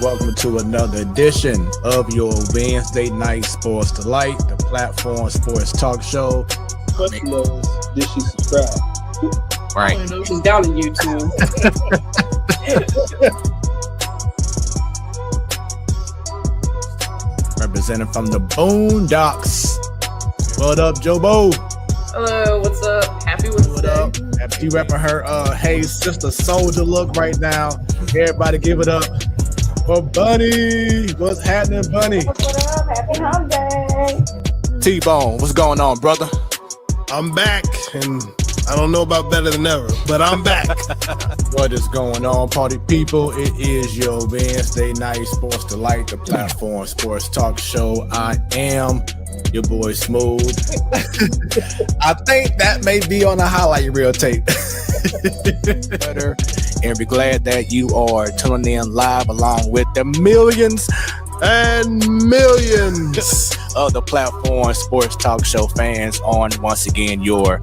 Welcome to another edition of your Wednesday night Sports Delight, the platform sports talk show. Question is, did she subscribe? Right. She's down on YouTube. Representing from the Boondocks. What up, Jobo? Hello, what's up? Happy Wednesday. What up? She repping her Hey Sister Soldier look right now. Everybody give it up for Bunny. What's happening, Bunny? What up? Happy hump day. T-Bone, what's going on, brother? I'm back, and I don't know about better than ever, but I'm back. What is going on, party people? It is your Wednesday night Sports Delight, the platform sports talk show. I am your boy Smooth. I think that may be on a highlight reel tape. And we're glad that you are tuning in live along with the millions And millions. of the platform sports talk show fans on once again your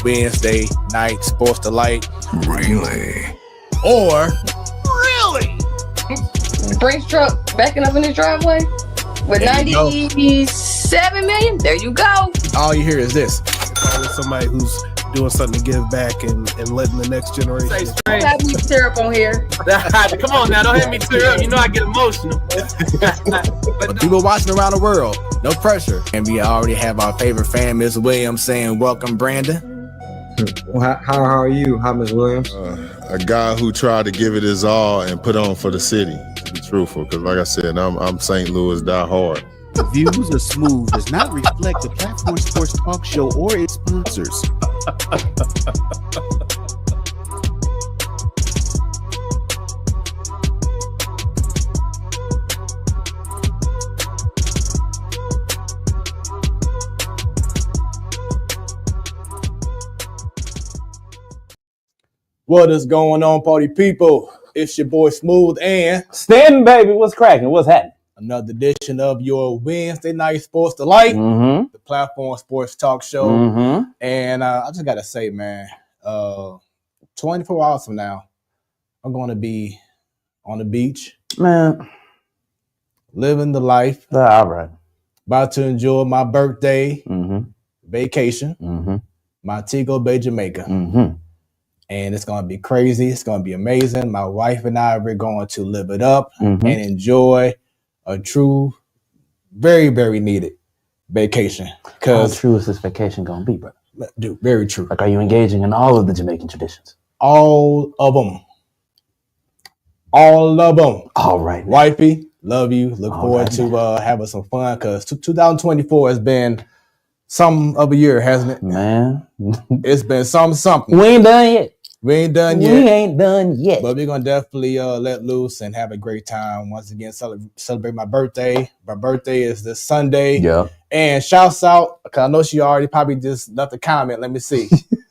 Wednesday night Sports Delight. Really? Or Brinks truck backing up in his driveway with There you go. 97 million. There you go. all you hear is this. Probably somebody who's doing something to give back and letting the next generation. Say straight. Have me tear up on here. Come on now, don't hit me tear up. You know I get emotional. But people watching around the world, no pressure. And we already have our favorite fan, Ms. Williams, saying, welcome, Brandon. Well, how are you? Hi, Ms. Williams. A guy who tried to give it his all and put on for the city, to be truthful. Because like I said, I'm St. Louis die hard. The views of Smooth does not reflect the platform sports talk show or its sponsors. What is going on, party people? It's your boy Smooth and Stanton, baby, what's cracking? What's happening? another edition of your Wednesday night Sports Delight, Mm-hmm. the platform sports talk show. Mm-hmm. And I just got to say, man, 24 hours from now, I'm going to be on the beach, Man, living the life, all right. about to enjoy my birthday Mm-hmm. vacation, Mm-hmm. Montego Bay, Jamaica. Mm-hmm. And it's going to be crazy. It's going to be amazing. My wife and I, we're going to live it up Mm-hmm. and enjoy a true, very, very needed vacation. How Because, true is this vacation gonna be, bro? dude, very true. Like, are you engaging in all of the Jamaican traditions? All of them. All of them. All right. Wifey, love you. Look All forward right. to having some fun because 2024 has been some of a year, hasn't it? Man, It's been something. we ain't done yet. We ain't done We yet. ain't done yet. But we're gonna definitely let loose and have a great time. Once again, celebrate my birthday. My birthday is this Sunday. Yeah. And shouts out, because I know she already probably just left a comment. Let me see.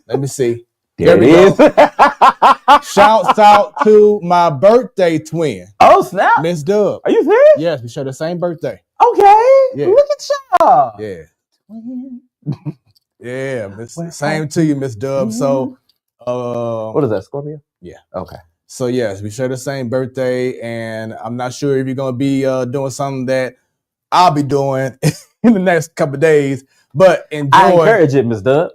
Let me see. There we it go. is. Shouts out to my birthday twin, Oh, snap. Miss Dub. Are you serious? Yes, we share the same birthday. Okay. Yeah. Look at y'all. Yeah. Yeah. Yeah. Well, Same to you, Miss Dub. So What is that, Scorpio? Yeah. Okay. So yes, we share the same birthday, and I'm not sure if you're gonna be doing something that I'll be doing in the next couple of days. But I enjoy encourage it, Miss Dub.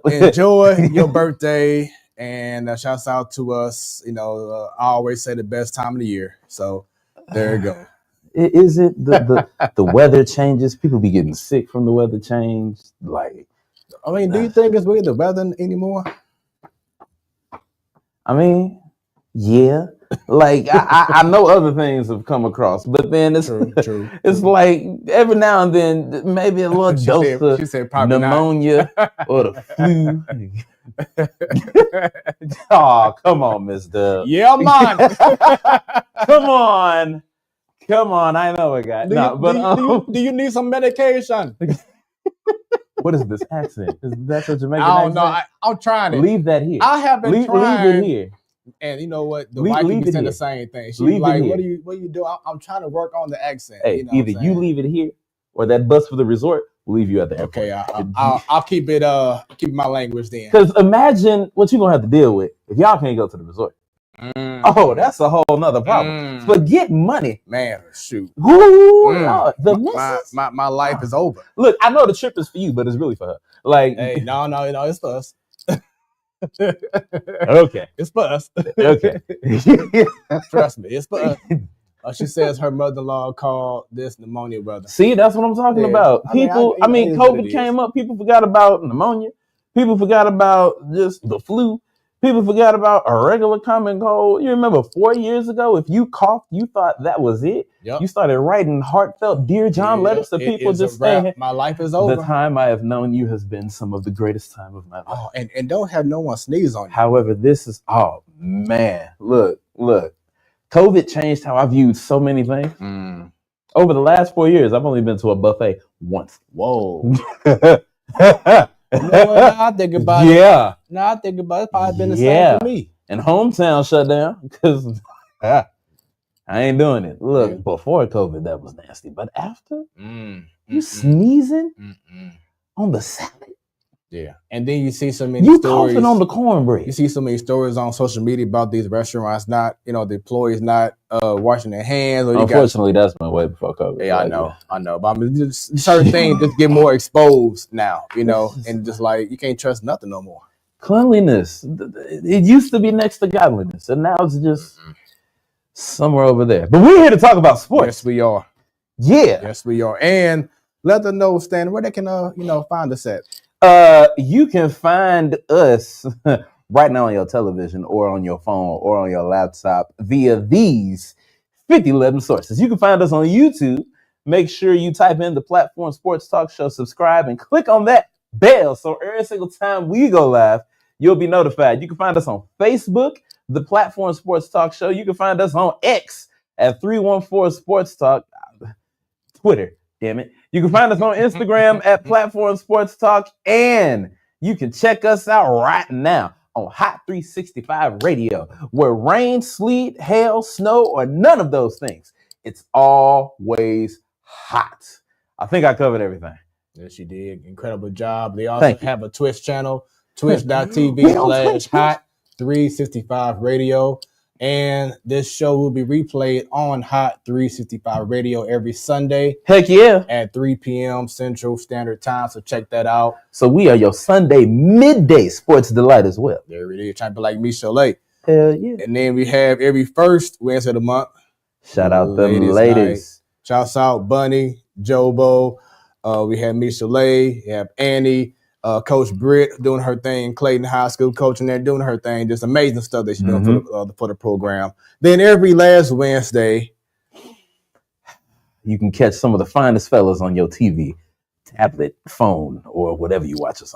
your birthday, and shouts out to us. You know, I always say the best time of the year. So there you go. Is it the weather changes? People be getting sick from the weather change. Like, I mean, do you think it's really the weather anymore? I mean, yeah. Like I know other things have come across, but then it's True. it's like every now and then maybe a little dose of She said probably pneumonia or the flu. Oh, come on, Miss Dub. Yeah, man. Come on. I know a guy. Do you need some medication? What is this accent? Is that a Jamaican I don't know. accent? I'm trying it. Leave that here. I have been Leave trying. it here. And you know what? The Leave- wife leave be it saying the here. same thing. She's Leave it like, here. what do you do? I'm trying to work on the accent. Hey, you know what either I'm you saying? leave it here or that bus for the resort will leave you at the airport. Okay, I'll keep it keep my language then. Because imagine what you're gonna have to deal with if y'all can't go to the resort. Oh, that's a whole nother problem. Forget money. Man, shoot. Ooh, Lord, the missus. My life is over. Look, I know the trip is for you, but it's really for her. Like, Hey, no, it's for us. Okay. It's for us. Okay. Trust me, it's for us. She says her mother-in-law called this pneumonia weather. See, that's what I'm talking about. People, I mean, COVID came up. People forgot about pneumonia. People forgot about just the flu. People forgot about a regular common cold. You remember 4 years ago, if you coughed, you thought that was it. Yep. You started writing heartfelt Dear John letters to people just saying, my life is over. The time I have known you has been some of the greatest time of my life. Oh, and don't have no one sneeze on you. However, this is, oh man, look. COVID changed how I viewed so many things. Over the last 4 years, I've only been to a buffet once. Whoa. Now I think about it. Yeah. Now I think about it. It's probably been the same for me. And hometown shut down because I ain't doing it. Look, before COVID, that was nasty. But after, you sneezing on the salad. Yeah. And then you see so many you stories. coughing on the cornbread. You see so many stories on social media about these restaurants not, the employees not washing their hands. Or Unfortunately, that's been way before COVID. Yeah, I know. But I mean, just certain things just get more exposed now, and just like you can't trust nothing no more. Cleanliness. It used to be next to godliness, and now it's just somewhere over there. But we're here to talk about sports. Yes, we are. Yeah. Yes, we are. And let them know, Stan, where they can, find us at. You can find us right now on your television or on your phone or on your laptop via these 5011 sources. You can find us on YouTube. Make sure you type in the Platform Sports Talk Show, subscribe, and click on that bell so every single time we go live, you'll be notified. You can find us on Facebook, the Platform Sports Talk Show. You can find us on X at 314 Sports Talk, Twitter. Damn it. You can find us on Instagram at Platform Sports Talk, and you can check us out right now on Hot 365 Radio, where rain, sleet, hail, snow, or none of those things. It's always hot. I think I covered everything. Yes, you did. Incredible job. They also have a Twitch channel, twitch.tv/Hot 365 Radio. And this show will be replayed on Hot 365 Radio every Sunday. Heck yeah. At 3 p.m. Central Standard Time. So check that out. So we are your Sunday midday sports delight as well. There it is. Trying to be like Michelle. Hell yeah. And then we have every first Wednesday of the month. Shout out the ladies. Shouts out Bunny, Jobo. We have Michelle. We have Annie. Coach Britt doing her thing, Clayton High School coaching there, doing her thing. Just amazing stuff that she's doing for the program. Then every last Wednesday, you can catch some of the finest fellas on your TV, tablet, phone, or whatever you watch us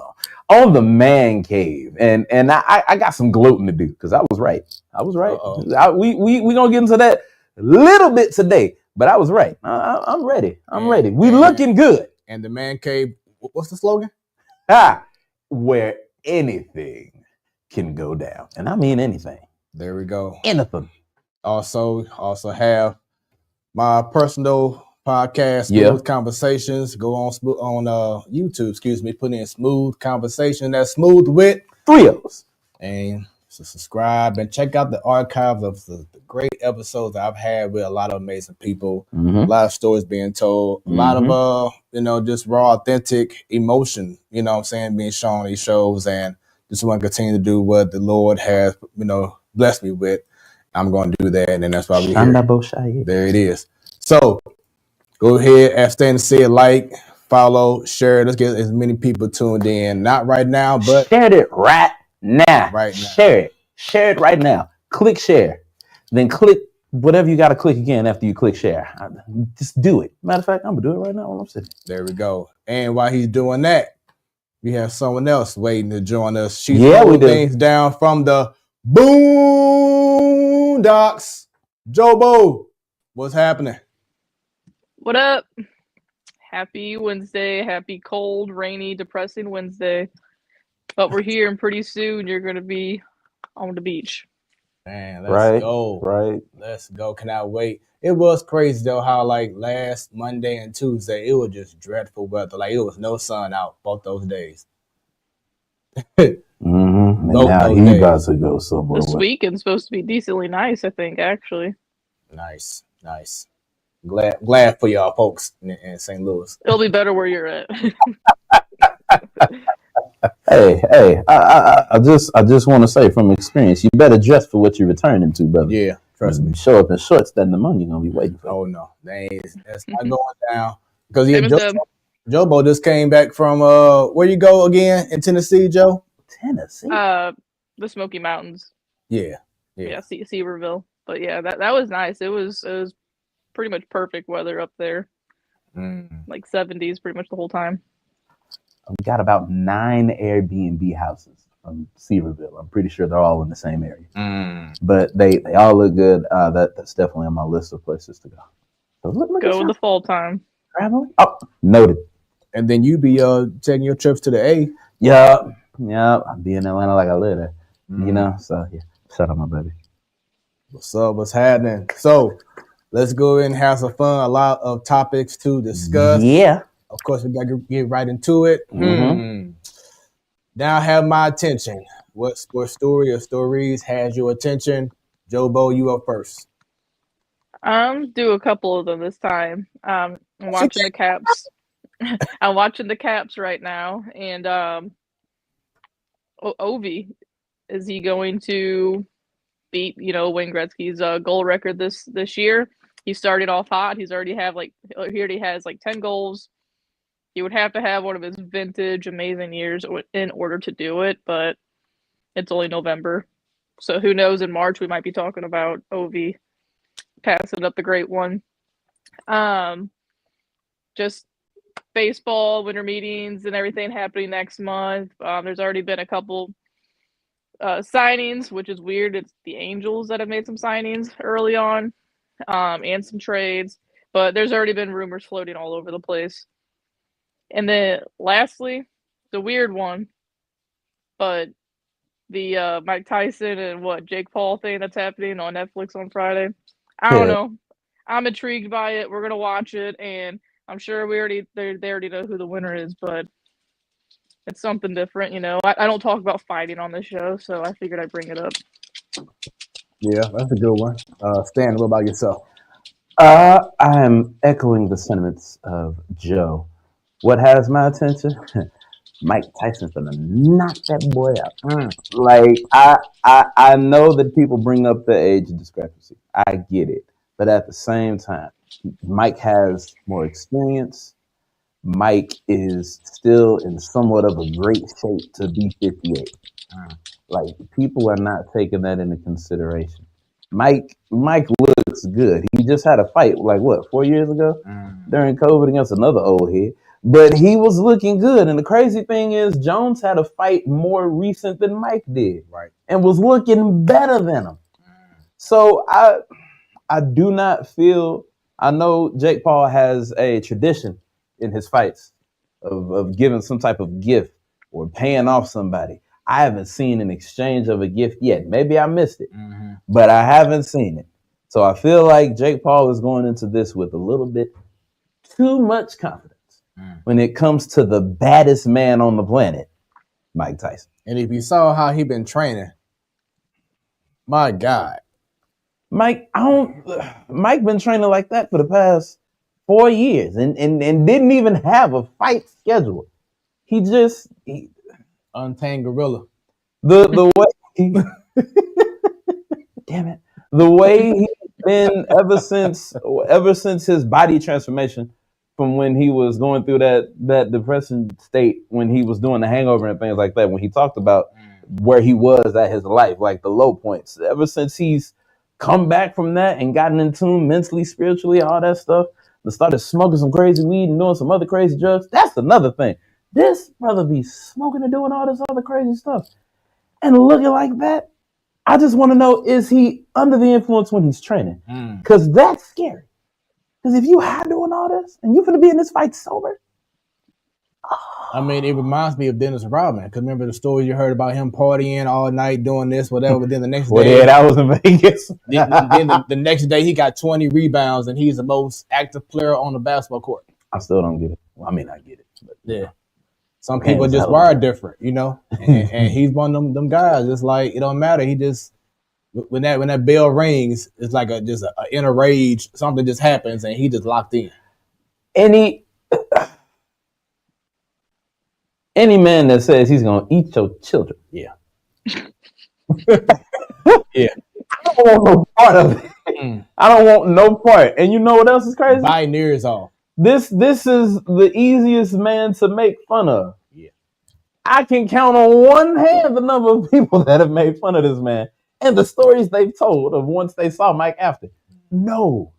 on the Man Cave. And I got some gloating to do because I was right. We gonna get into that a little bit today, but I was right. I'm ready. I'm ready. We looking good. And the Man Cave, what's the slogan? Where anything can go down. And I mean anything. There we go. Anything. Also have my personal podcast, Smoooth Conversations. Go on YouTube, put in Smoooth Conversation. That's Smoooth with 3 O's. And so subscribe and check out the archives of the great episodes that I've had with a lot of amazing people. A lot of stories being told. A lot of just raw, authentic emotion, being shown on these shows. And just want to continue to do what the Lord has, blessed me with. I'm going to do that. And then that's why we're here. There it is. So go ahead, as Stan said, like, follow, share. Let's get as many people tuned in. Not right now, but share it right now. Right now. Share it right now. Click share. Then click whatever you got to click again after you click share. Just do it. Matter of fact, I'm going to do it right now while I'm sitting. There we go. And while he's doing that, we have someone else waiting to join us. She's we do. Things down from the Boondocks. Jobo, what's happening? What up? Happy Wednesday. Happy cold, rainy, depressing Wednesday. But we're here, and pretty soon you're going to be on the beach. Man, let's go. Right. Let's go. Cannot wait. It was crazy, though, how, last Monday and Tuesday, it was just dreadful weather. It was no sun out both those days. Man, now those he days. about to go somewhere. This weekend's supposed to be decently nice, I think, actually. Nice. Glad for y'all folks in St. Louis. It'll be better where you're at. Hey, I just want to say from experience, you better dress for what you're returning to, brother. Yeah, trust me. Show up in shorts, then the money gonna be waiting for you. Oh no, that's not going down. Because Jobo just came back from where you go again in Tennessee, Joe? Tennessee. The Smoky Mountains. Yeah. Seaverville. But yeah, that was nice. It was pretty much perfect weather up there. Like 70s pretty much the whole time. We got about 9 Airbnb houses from Seaverville. I'm pretty sure they're all in the same area. But they all look good. That's definitely on my list of places to go. So look go in the fall time. Traveling? Oh, noted. And then you be taking your trips to the A. Yeah. I'll be in Atlanta like I live there. You know? So yeah. Shout out my baby. What's up? What's happening? So let's go in and have some fun. A lot of topics to discuss. Yeah. Of course, we got to get right into it. Now have my attention. What sports story or stories has your attention? Jobo, you up first. Do a couple of them this time. I'm watching the Caps. I'm watching the Caps right now, and Ovi, is he going to beat Wayne Gretzky's goal record this year? He started off hot. He already has like 10 goals. He would have to have one of his vintage amazing years in order to do it, but it's only November. So who knows, in March we might be talking about Ovi passing up the great one. Just baseball, winter meetings and everything happening next month. There's already been a couple signings, which is weird. It's the Angels that have made some signings early on, and some trades. But there's already been rumors floating all over the place. And then lastly, the weird one, but the Mike Tyson and Jake Paul thing that's happening on Netflix on Friday. I don't know. I'm intrigued by it. We're gonna watch it, and I'm sure they already know who the winner is, but it's something different, I don't talk about fighting on this show, so I figured I'd bring it up. Yeah, that's a good one. Stan, what about yourself? I am echoing the sentiments of Joe. What has my attention? Mike Tyson's gonna knock that boy out. Like I know that people bring up the age discrepancy. I get it, but at the same time, Mike has more experience. Mike is still in somewhat of a great shape to be 58. Like people are not taking that into consideration. Mike looks good. He just had a fight 4 years ago during COVID against another old head. But he was looking good. And the crazy thing is Jones had a fight more recent than Mike did. Right. And was looking better than him. So I do not feel, I know Jake Paul has a tradition in his fights of giving some type of gift or paying off somebody. I haven't seen an exchange of a gift yet. Maybe I missed it, but I haven't seen it. So I feel like Jake Paul is going into this with a little bit too much confidence when it comes to the baddest man on the planet, Mike Tyson. And if you saw how he been training, my God. Mike been training like that for the past 4 years and didn't even have a fight scheduled. He untamed gorilla. The way damn it. The way he's been ever since his body transformation from when he was going through that depressing state when he was doing the hangover and things like that, when he talked about where he was at his life, like the low points. Ever since he's come back from that and gotten in tune mentally, spiritually, all that stuff, and started smoking some crazy weed and doing some other crazy drugs. That's another thing. This brother be smoking and doing all this other crazy stuff and looking like that. I just want to know, is he under the influence when he's training? Because that's scary. Because if you high doing all this and you're going to be in this fight sober. I mean, it reminds me of Dennis Rodman. Because remember the stories you heard about him partying all night, doing this, whatever. But then the next day. Yeah, that was in Vegas. then the next day he got 20 rebounds and he's the most active player on the basketball court. I still don't get it. Well, I mean, I get it. But yeah. Some people just wired different, you know. And he's one of them guys. It's like it don't matter. He just when that bell rings, it's like just a inner rage. Something just happens, and he just locked in. Any man that says he's gonna eat your children, yeah. I don't want no part of it. I don't want no part. And you know what else is crazy? Biting ears off. This is the easiest man to make fun of. Yeah. I can count on one hand the number of people that have made fun of this man and the stories they've told of once they saw Mike after. No.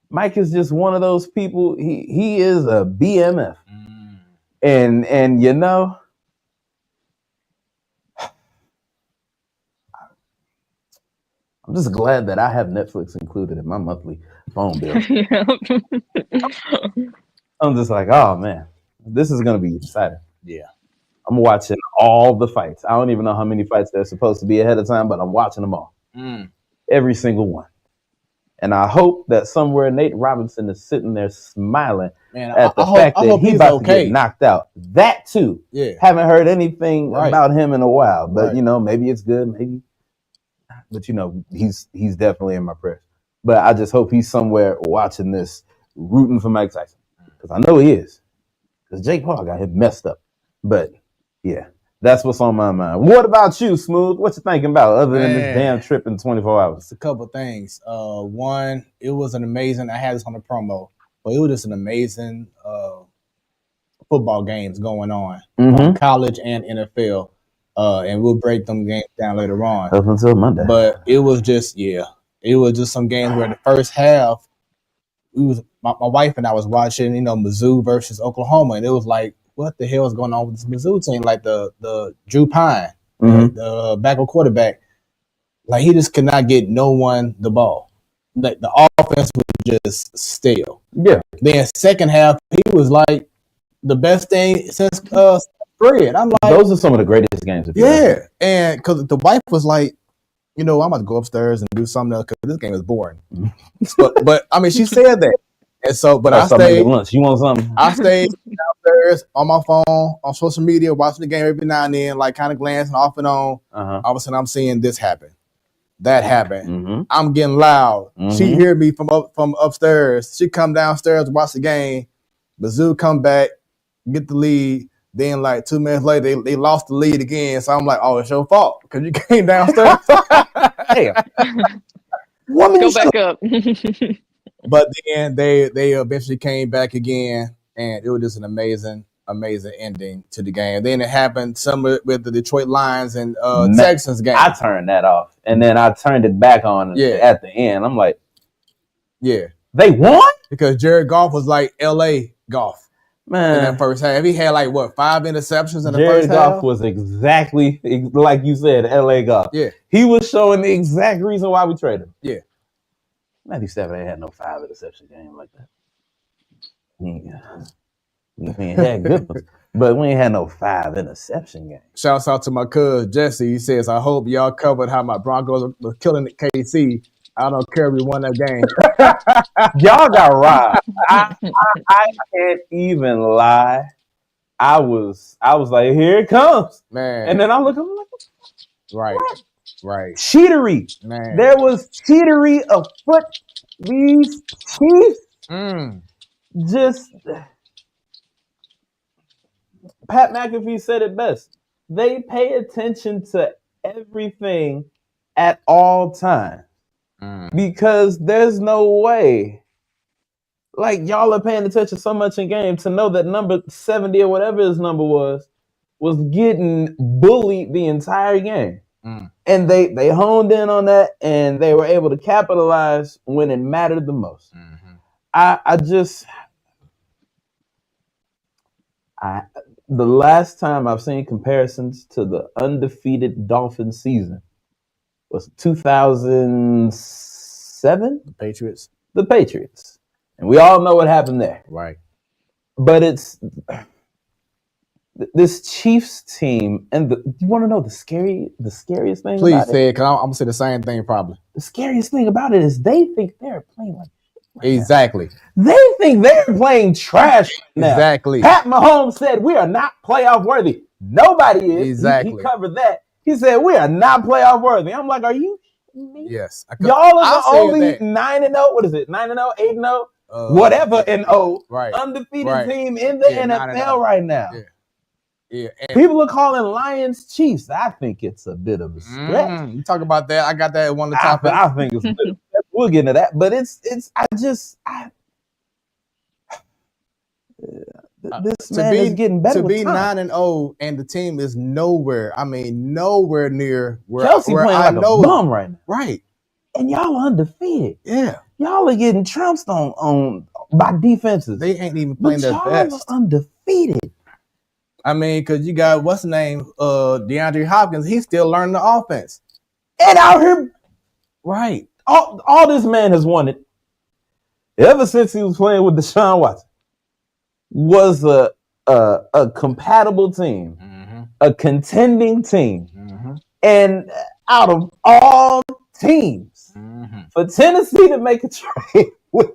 Mike is just one of those people. He is a BMF. And you know, I'm just glad that I have Netflix included in my monthly phone bill. I'm just like, oh man, this is gonna be exciting. Yeah. I'm watching all the fights. I don't even know how many fights they're supposed to be ahead of time, but I'm watching them all. Every single one. And I hope that somewhere Nate Robinson is sitting there smiling at the fact that he's about to get knocked out. That too. Yeah. Haven't heard anything about him in a while, but you know, maybe it's good, maybe. But you know, he's definitely in my prayers. But I just hope he's somewhere watching this, rooting for Mike Tyson, because I know he is. Because Jake Paul got him messed up. But yeah, that's what's on my mind. What about you, Smooth? What you thinking about other than this damn trip in 24 hours? It's a couple things. One, it was an amazing. I had this on the promo, but it was just an amazing football games going on, college and NFL. And we'll break them games down later on. Up until Monday. But it was just some games where the first half, my wife and I was watching, you know, Mizzou versus Oklahoma, and it was like, what the hell is going on with this Mizzou team? Like the Drew Pine, the backup quarterback, like he just could not get no one the ball. Like the offense was just stale. Yeah. Then second half, he was like the best thing since Fred. I'm like, those are some of the greatest games. Yeah, and because the wife was like, you know, I'm about to go upstairs and do something else because this game is boring. but I mean, she said that, and so, but I stayed. Lunch. You want something? I stayed downstairs on my phone, on social media, watching the game every now and then, like kind of glancing off and on. All of a sudden, I'm seeing this happen, that happened. I'm getting loud. She hear me from upstairs. She come downstairs to watch the game. Mizzou come back, get the lead. Then, like 2 minutes later, they lost the lead again. So I'm like, "Oh, it's your fault because you came downstairs." Damn. Go back up. But then they eventually came back again, and it was just an amazing ending to the game. Then it happened with the Detroit Lions and Texans game. I turned that off, and then I turned it back on at the end. I'm like, "Yeah, they won," because Jared Goff was like L.A. Goff. Man, in that first half, he had like 5 interceptions in the Jared first Goff half. Was exactly like you said, LA Goff. Yeah, he was showing the exact reason why we traded him. Yeah, 97 ain't had no 5 interception game like that. We ain't had good ones, but we ain't had no 5 interception game. Shouts out to my cousin Jesse. He says, "I hope y'all covered how my Broncos were killing the KC. I don't care if we won that game." Y'all got robbed. I can't even lie. I was like, here it comes, man. And then I look, I'm like, right, cheatery, man. There was cheatery afoot. These Chiefs, just Pat McAfee said it best. They pay attention to everything at all times. Because there's no way, like y'all are paying attention so much in game to know that number 70 or whatever his number was getting bullied the entire game. And they honed in on that, and they were able to capitalize when it mattered the most. The last time I've seen comparisons to the undefeated Dolphins season was 2007? The Patriots. And we all know what happened there. Right. But it's this Chiefs team, and you want to know the scariest thing? Please say it, because I'm going to say the same thing probably. The scariest thing about it is they think they're playing like Exactly. They think they're playing trash now. Exactly. Pat Mahomes said we are not playoff worthy. Nobody is. Exactly. He covered that. He said we are not playoff worthy. I'm like, are you? Yes. Y'all are the only 9-0. What is it? 9-0, 8-0, whatever and 0 undefeated team in the NFL right now. Yeah. People are calling Lions Chiefs. I think it's a bit of a stretch. You talk about that. I got that at one of the topics. I think it's a bit of a stretch. We'll get into that. But this man is getting better. To be 9-0 and the team is nowhere. I mean, nowhere near where Chelsea where playing I like know a bum right now. Right. And y'all are undefeated. Yeah. Y'all are getting trounced on by defenses. They ain't even playing their best. Are undefeated. I mean, because you got what's the name? DeAndre Hopkins. He's still learning the offense. And out here, right. All this man has wanted ever since he was playing with Deshaun Watson was a compatible team, a contending team. And out of all teams, for Tennessee to make a trade with,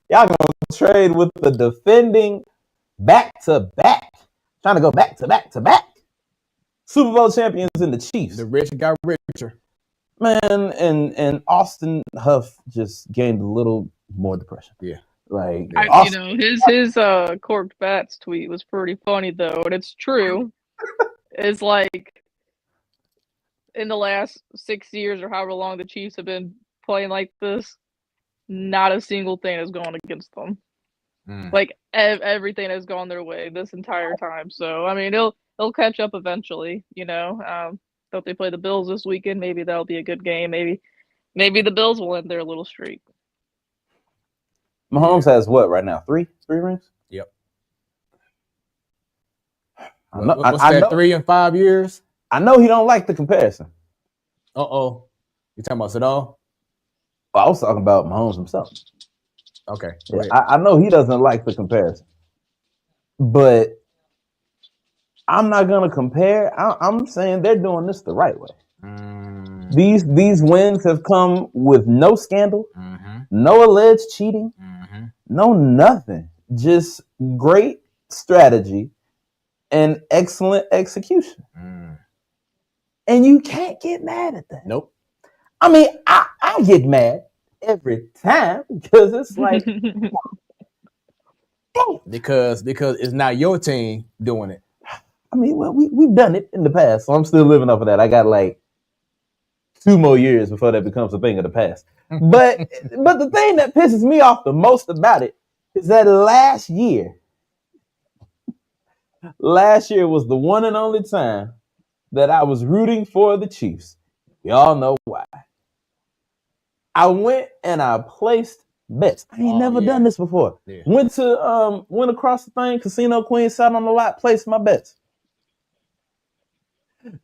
y'all gonna trade with the defending back-to-back, trying to go back-to-back Super Bowl champions in the Chiefs. The rich got richer. Man, and Austin Huff just gained a little more depression. Yeah. Like his corked bats tweet was pretty funny though, and it's true. It's like in the last 6 years or however long the Chiefs have been playing like this, not a single thing has gone against them. Like everything has gone their way this entire time. So I mean, they'll catch up eventually. Don't they play the Bills this weekend? Maybe that'll be a good game. Maybe the Bills will end their little streak. Mahomes has what right now? Three rings? Yep. What's that, 3 and 5 years? I know he don't like the comparison. You talking about Sedal? I was talking about Mahomes himself. Okay. Yeah, I know he doesn't like the comparison. But I'm not going to compare. I'm saying they're doing this the right way. These wins have come with no scandal, no alleged cheating, no nothing. Just great strategy and excellent execution. And you can't get mad at that. Nope. I mean, I get mad every time because it's like because it's not your team doing it. I mean, well, we've done it in the past, so I'm still living off of that. I got like 2 more years before that becomes a thing of the past. But the thing that pisses me off the most about it is that last year was the one and only time that I was rooting for the Chiefs. Y'all know why. I went and I placed bets. I ain't never done this before. Yeah. Went across the thing, Casino Queen, sat on the lot, placed my bets.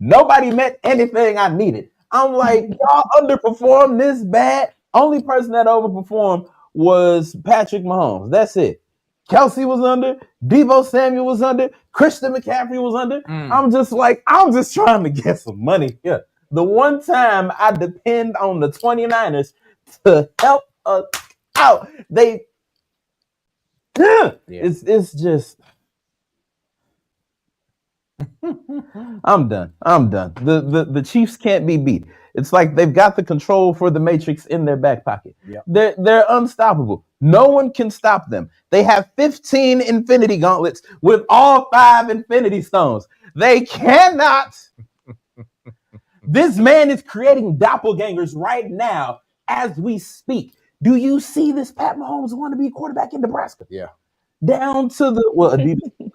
Nobody met anything I needed. I'm like, y'all underperformed this bad. Only person that overperformed was Patrick Mahomes. That's it. Kelsey was under. Deebo Samuel was under. Christian McCaffrey was under. I'm just trying to get some money here. The one time I depend on the 29ers to help us out, it's just I'm done. The Chiefs can't be beat. It's like they've got the control for the Matrix in their back pocket. Yep. They're unstoppable. No one can stop them. They have 15 Infinity Gauntlets with all 5 Infinity Stones. They cannot. This man is creating doppelgangers right now as we speak. Do you see this Pat Mahomes want to be a quarterback in Nebraska? Yeah. Down to the Adidas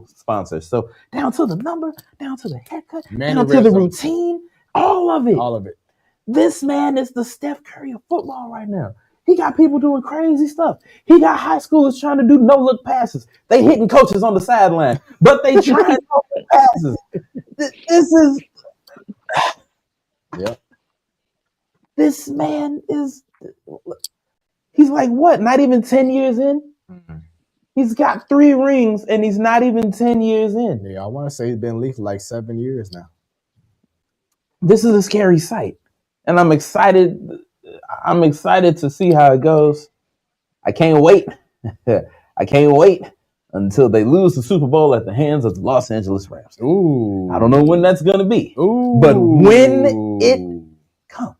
sponsor. So down to the number, down to the haircut, down to the routine, all of it. All of it. This man is the Steph Curry of football right now. He got people doing crazy stuff. He got high schoolers trying to do no-look passes. They hitting coaches on the sideline, but they trying no-look passes. This is... Yeah. This man is... He's like, what, not even 10 years in? Mm-hmm. He's got 3 rings, and he's not even 10 years in. Yeah, I want to say he's been in the league for like 7 years now. This is a scary sight, and I'm excited to see how it goes. I can't wait. I can't wait until they lose the Super Bowl at the hands of the Los Angeles Rams. Ooh. I don't know when that's going to be. Ooh. But when it comes,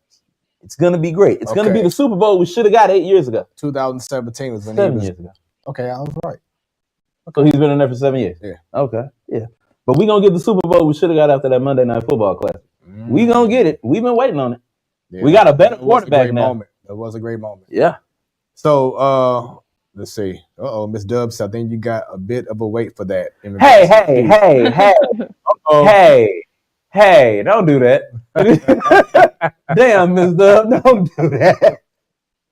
it's going to be great. It's going to be the Super Bowl we should have got 8 years ago. 2017 was when 7 years ago. Okay, I was right. So he's been in there for 7 years? Yeah. Okay, yeah. But we're going to get the Super Bowl we should have got after that Monday Night Football class. We going to get it. We've been waiting on it. Yeah. We got a better quarterback now. Moment. It was a great moment. Yeah. So, let's see. Miss Dubs, I think you got a bit of a wait for that. Hey, don't do that. Damn, Miss Dub, don't do that.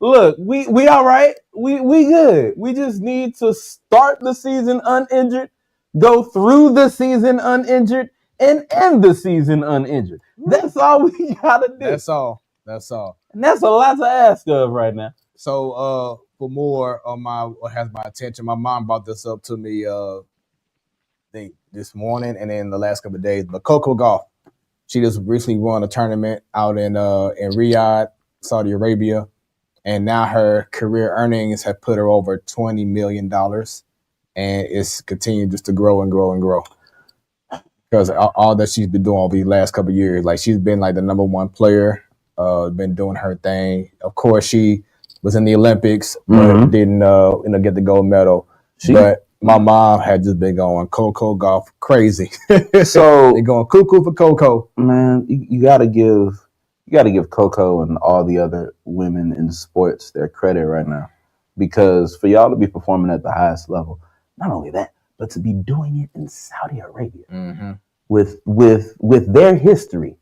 Look, we all right. We good. We just need to start the season uninjured, go through the season uninjured, and end the season uninjured. That's all we gotta do. That's all. And that's a lot to ask of right now. So, for more on what has my attention, my mom brought this up to me, I think this morning and then the last couple of days. But Coco Gauff, she just recently won a tournament out in Riyadh, Saudi Arabia, and now her career earnings have put her over $20 million, and it's continued just to grow and grow and grow. Because all that she's been doing over the last couple of years, like she's been like the number one player, been doing her thing. Of course, she was in the Olympics, but didn't get the gold medal. But my mom had just been going Coco Gauff crazy. So they're going cuckoo for Coco. Man, you gotta give Coco and all the other women in sports their credit right now, because for y'all to be performing at the highest level, not only that, but to be doing it in Saudi Arabia with their history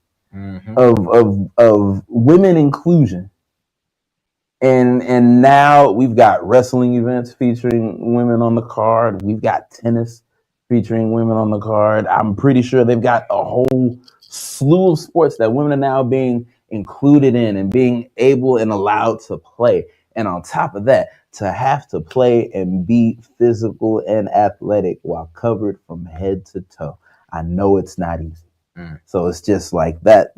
of women inclusion. And now we've got wrestling events featuring women on the card. We've got tennis featuring women on the card. I'm pretty sure they've got a whole slew of sports that women are now being included in and being able and allowed to play. And on top of that, to have to play and be physical and athletic while covered from head to toe. I know it's not easy. So it's just like that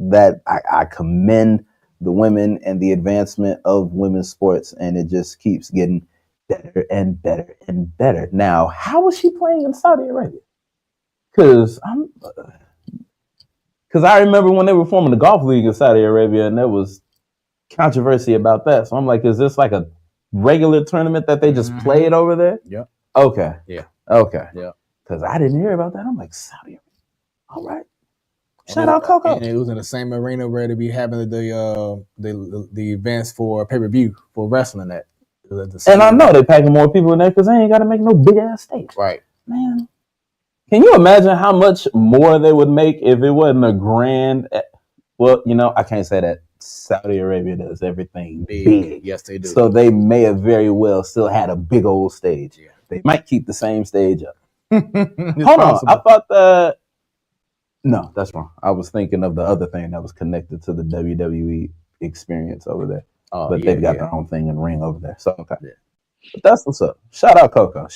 I commend the women and the advancement of women's sports, and it just keeps getting better and better and better. Now, how was she playing in Saudi Arabia? Because I remember when they were forming the golf league in Saudi Arabia, and there was controversy about that. So I'm like, is this like a regular tournament that they just played over there? Yeah. Okay. Yeah. Okay. Yeah. Because I didn't hear about that. I'm like, Saudi Arabia. All right. Shout out Coco. And it was in the same arena where they be having the events for pay-per-view for wrestling at. And I know they're packing more people in there because they ain't got to make no big ass stage. Right. Man, can you imagine how much more they would make if it wasn't a grand? Well, I can't say that. Saudi Arabia does everything big. Yes, they do. So they may have very well still had a big old stage. Yeah. They might keep the same stage up. Hold on. I thought no, that's wrong. I was thinking of the other thing that was connected to the WWE experience over there. But they've got their own thing and ring over there. So, okay. Yeah. But that's what's up. Shout out Coco.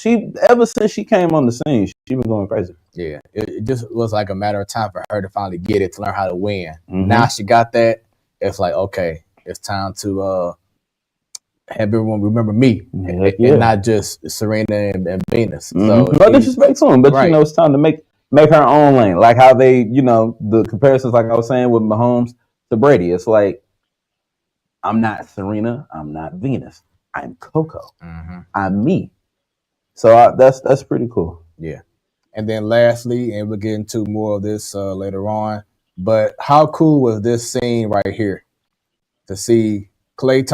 Ever since she came on the scene, she been going crazy. Yeah. It just was like a matter of time for her to finally get it, to learn how to win. Now she got that. It's like, okay, it's time to have everyone remember me and not just Serena and Venus. So no disrespect to them, but it's time to make her own lane. Like how they, the comparisons, like I was saying with Mahomes to Brady. It's like, I'm not Serena, I'm not Venus, I'm Coco. I'm me. So that's pretty cool. Yeah. And then lastly, and we'll get into more of this later on, but how cool was this scene right here to see Klay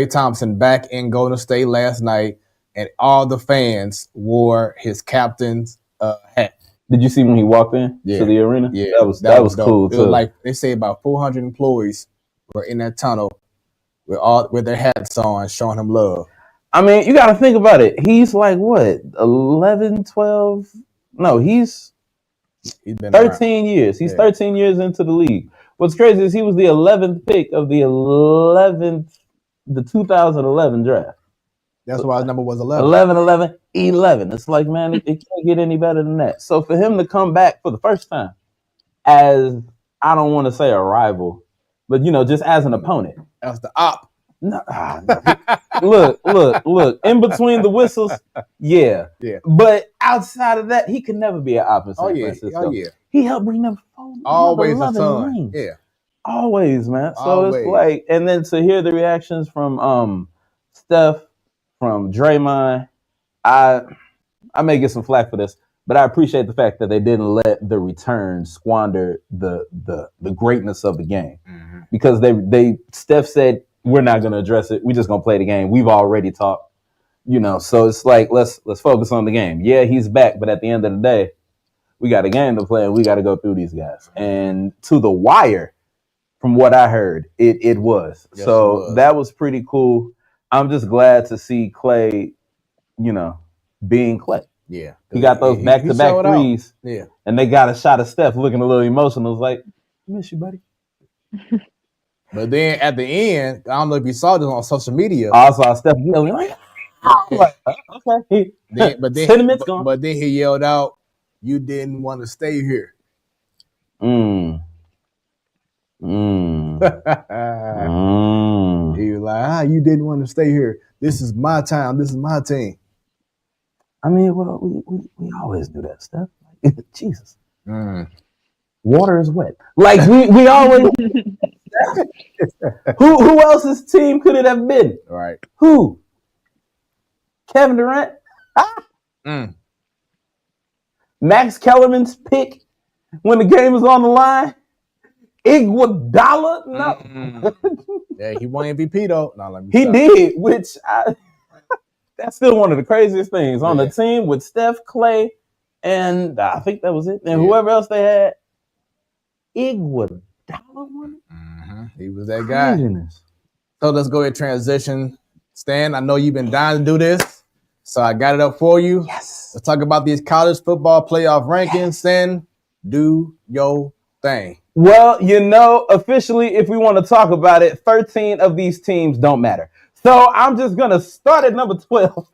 Thompson back in Golden State last night, and all the fans wore his captain's hat. Did you see when he walked in to the arena? Yeah, that was cool it too. Was like they say about 400 employees were in that tunnel with their hats on, showing him love. I mean, you got to think about it. He's like what, 11, 12? No, he's been 13 around. Years. He's 13 years into the league. What's crazy is he was the 11th pick of the 2011 draft. That's why his number was 11. 11. It's like, man, it can't get any better than that. So for him to come back for the first time as, I don't want to say a rival, but, just as an opponent. As the op. No, look. In between the whistles, yeah. But outside of that, he could never be an op in San Francisco. He helped bring them Always a mother-loving son. rings. Yeah. Always, man. So Always. it's like, and then to hear the reactions from Steph, from Draymond, I may get some flack for this, but I appreciate the fact that they didn't let the return squander the greatness of the game. Mm-hmm. Because they Steph said, we're not gonna address it, we just gonna play the game. We've already talked, so it's like let's focus on the game. Yeah, he's back, but at the end of the day, we got a game to play and we gotta go through these guys. And to the wire, from what I heard, it was. Yes, so it was. That was pretty cool. I'm just glad to see Clay, being Clay. Yeah. He got those back-to-back threes. Yeah. And they got a shot of Steph looking a little emotional. It was like, I miss you, buddy. But then at the end, I don't know if you saw this on social media. I saw Steph yelling like, okay. But then he yelled out, "You didn't want to stay here." He was like, "You didn't want to stay here. This is my time. This is my team." I mean, well, we always do that stuff. Jesus. Water is wet. Like we always. Who else's team could it have been? Right. Who? Kevin Durant? Max Kellerman's pick when the game was on the line? Iguodala? No. Yeah, he won MVP though. No, let me he stop. did, which that's still one of the craziest things on the team with Steph, Clay, and I think that was it. And whoever else they had, Iguodala won it. He was that guy. So let's go ahead and transition. Stan, I know you've been dying to do this, so I got it up for you. Yes. Let's talk about these college football playoff rankings. Stan, do your thing. Well, officially, if we want to talk about it, 13 of these teams don't matter. So I'm just going to start at number 12.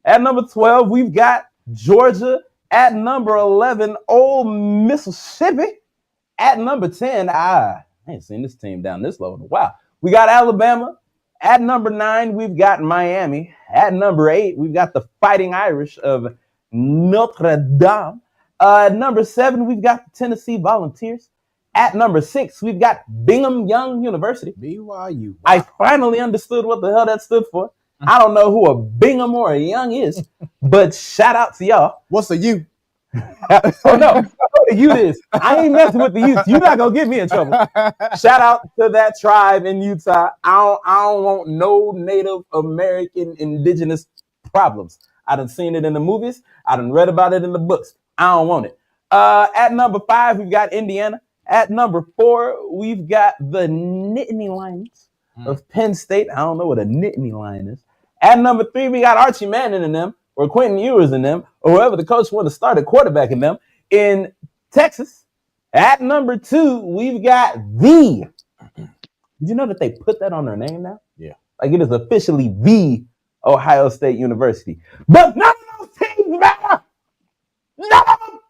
At number 12, we've got Georgia. At number 11, Ole Mississippi. At number 10, I ain't seen this team down this low in a while. We got Alabama. At number 9, we've got Miami. At number 8, we've got the Fighting Irish of Notre Dame. At number 7, we've got the Tennessee Volunteers. At number 6, we've got Brigham Young University. BYU. Wow. I finally understood what the hell that stood for. I don't know who a Bingham or a Young is, but shout out to y'all. What's a U? Oh no, the youth is. I ain't messing with the youth. You're not gonna get me in trouble. Shout out to that tribe in Utah. I don't want no Native American indigenous problems. I done seen it in the movies. I done read about it in the books. I don't want it. At number 5, we've got Indiana. At number 4, we've got the Nittany Lions of Penn State. I don't know what a Nittany Lion is. At number 3, we got Archie Manning in them, or Quentin Ewers in them, or whoever the coach wanted to start at quarterback in them, in Texas. At number 2, we've got the. Did you know that they put that on their name now? Yeah. Like it is officially the Ohio State University. But none of those teams matter. None of them.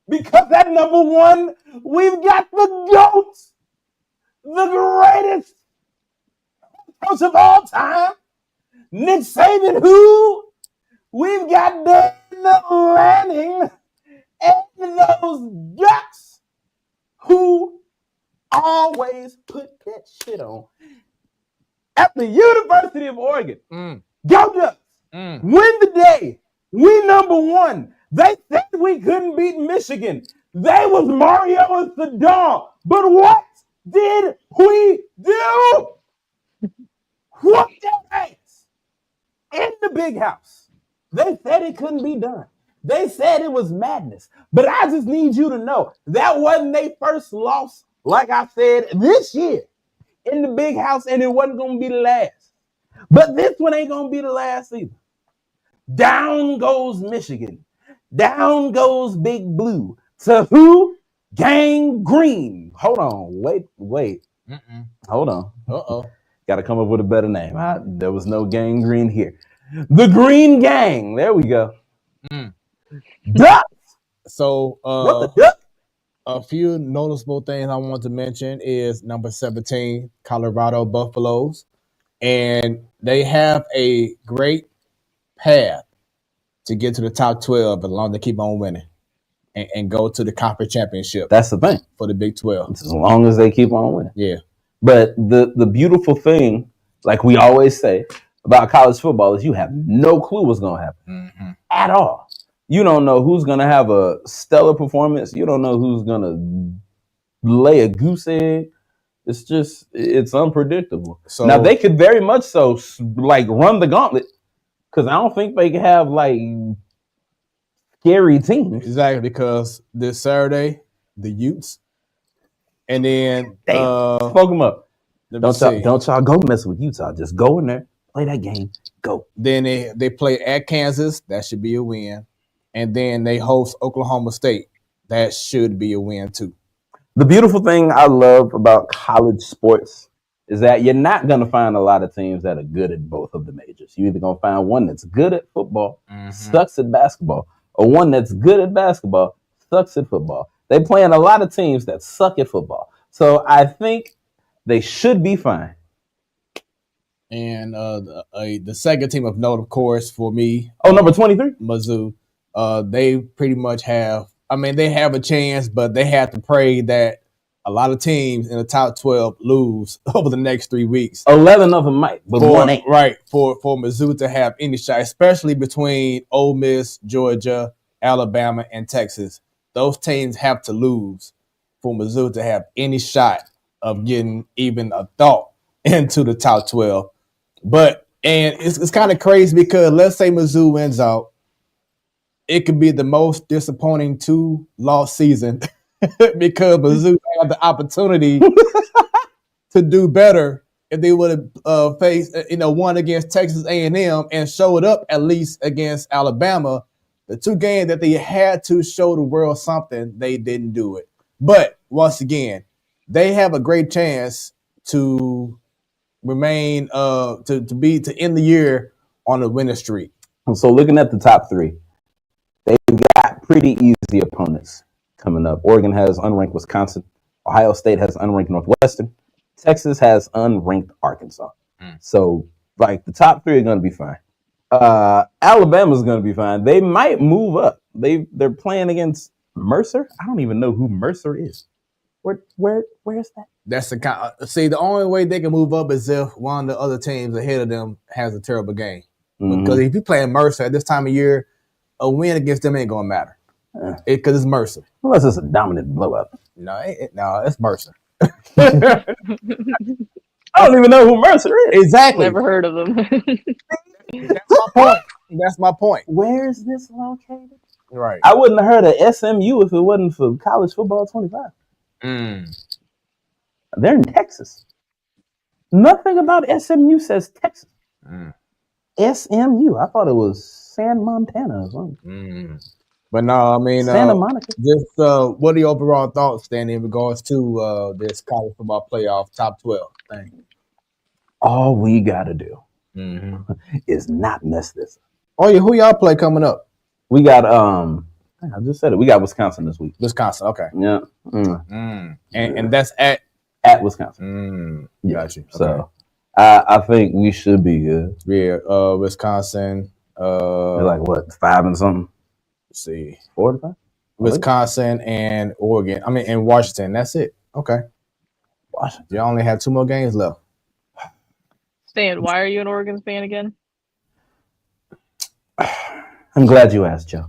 Because at number 1, we've got the GOAT, the greatest coach of all time, Nick Saban, who we've got Dan Lanning, and those Ducks who always put that shit on. At the University of Oregon, go Ducks, win the day, we number 1. They said we couldn't beat Michigan. They was Mario and Saddam. But what did we do? Whoop their ass in the big house. They said it couldn't be done. They said it was madness. But I just need you to know that wasn't their first loss, like I said, this year in the big house, and it wasn't going to be the last. But this one ain't going to be the last either. Down goes Michigan. Down goes Big Blue. To who? Gang Green. Hold on. Wait. Hold on. Uh-oh. Got to come up with a better name. There was no Gang Green here. The Green Gang. There we go. Ducks. So, what the duck? A few noticeable things I want to mention is number 17, Colorado Buffaloes. and they have a great path to get to the top 12 as long as they keep on winning and go to the conference championship. That's the thing for the Big 12. As long as they keep on winning. Yeah. But the beautiful thing, like we always say about college football, is you have no clue what's going to happen at all. You don't know who's going to have a stellar performance. You don't know who's going to lay a goose egg. It's unpredictable. So now they could very much so like run the gauntlet, because I don't think they can have like scary teams. Exactly, because this Saturday, the Utes, and then fuck them up. Don't y'all go mess with Utah. Just go in there, play that game, go. Then they play at Kansas. That should be a win. And then they host Oklahoma State. That should be a win too. The beautiful thing I love about college sports is that you're not going to find a lot of teams that are good at both of the majors. You're either going to find one that's good at football, sucks at basketball, or one that's good at basketball, sucks at football. They play in a lot of teams that suck at football. So I think they should be fine. And the second team of note, of course, for me. Number 23? Mizzou. They pretty much have, they have a chance, but they have to pray that a lot of teams in the top 12 lose over the next 3 weeks. 11 of them might, but one ain't. Right, for Mizzou to have any shot, especially between Ole Miss, Georgia, Alabama, and Texas. Those teams have to lose for Mizzou to have any shot of getting even a thought into the top 12. But, and it's kind of crazy because let's say Mizzou wins out. It could be the most disappointing 2-loss season because Mizzou had the opportunity to do better if they would have faced, won against Texas A&M and showed up at least against Alabama. The two games that they had to show the world something, they didn't do it. But once again, they have a great chance to remain to end the year on a winning streak. So looking at the top three, they've got pretty easy opponents coming up. Oregon has unranked Wisconsin. Ohio State has unranked Northwestern. Texas has unranked Arkansas. So, like, the top three are going to be fine. Alabama's going to be fine. They might move up. They're playing against Mercer. I don't even know who Mercer is. Where is that? That's the kind. See, the only way they can move up is if one of the other teams ahead of them has a terrible game. Because if you're playing Mercer at this time of year, a win against them ain't gonna matter because it's Mercer. Unless it's a dominant blowout. No, it's Mercer. I don't even know who Mercer is. Exactly. Never heard of them. That's my point. Where is this located? Right. I wouldn't have heard of SMU if it wasn't for College Football 25. They're in Texas. Nothing about SMU says Texas. SMU. I thought it was San Montana or something. But no, Santa Monica. Just what are your overall thoughts, Stan, in regards to this college football playoff top 12 thing? All we gotta do is not mess this up. Oh yeah, who y'all play coming up? We got I just said it. We got Wisconsin this week. Wisconsin, okay. Yeah. And that's at Wisconsin. Got you. Okay. So I think we should be good. Yeah, Wisconsin. They're like what, 5 and something? Let's see. 4 to 5? Wisconsin and Oregon. And Washington. That's it. Okay. Washington. You only have 2 more games left. Stan, why are you an Oregon fan again? I'm glad you asked, Joe.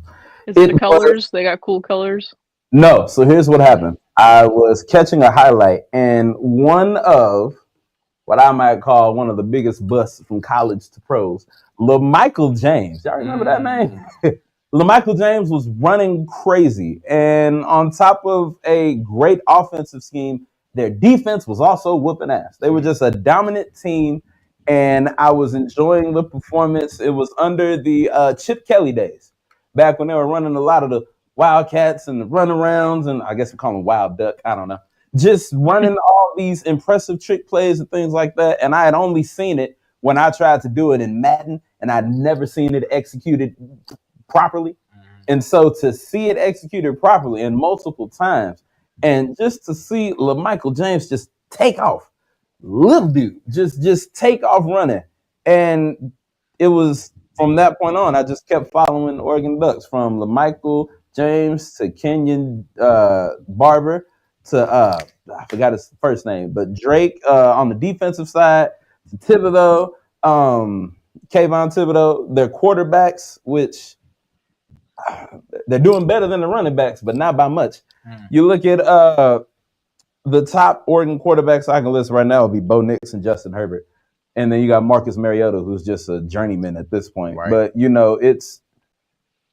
Is it the colors? They got cool colors. No. So here's what happened. I was catching a highlight, and one of what I might call one of the biggest busts from college to pros, LaMichael James. Y'all remember that name? LaMichael James was running crazy. And on top of a great offensive scheme, their defense was also whooping ass. They were just a dominant team, and I was enjoying the performance. It was under the Chip Kelly days, back when they were running a lot of the Wildcats and the runarounds, and I guess we call them Wild Duck. I don't know. Just running all these impressive trick plays and things like that. And I had only seen it when I tried to do it in Madden, and I'd never seen it executed properly. And so to see it executed properly and multiple times, and just to see LaMichael James just take off, little dude, just take off running. And it was from that point on, I just kept following the Oregon Ducks from LaMichael James to Kenyon Barber to I forgot his first name, but Drake on the defensive side to Thibodeau, Kayvon Thibodeau, their quarterbacks, which they're doing better than the running backs, but not by much. You look at the top Oregon quarterbacks I can list right now would be Bo Nix and Justin Herbert. And then you got Marcus Mariota, who's just a journeyman at this point. Right. But,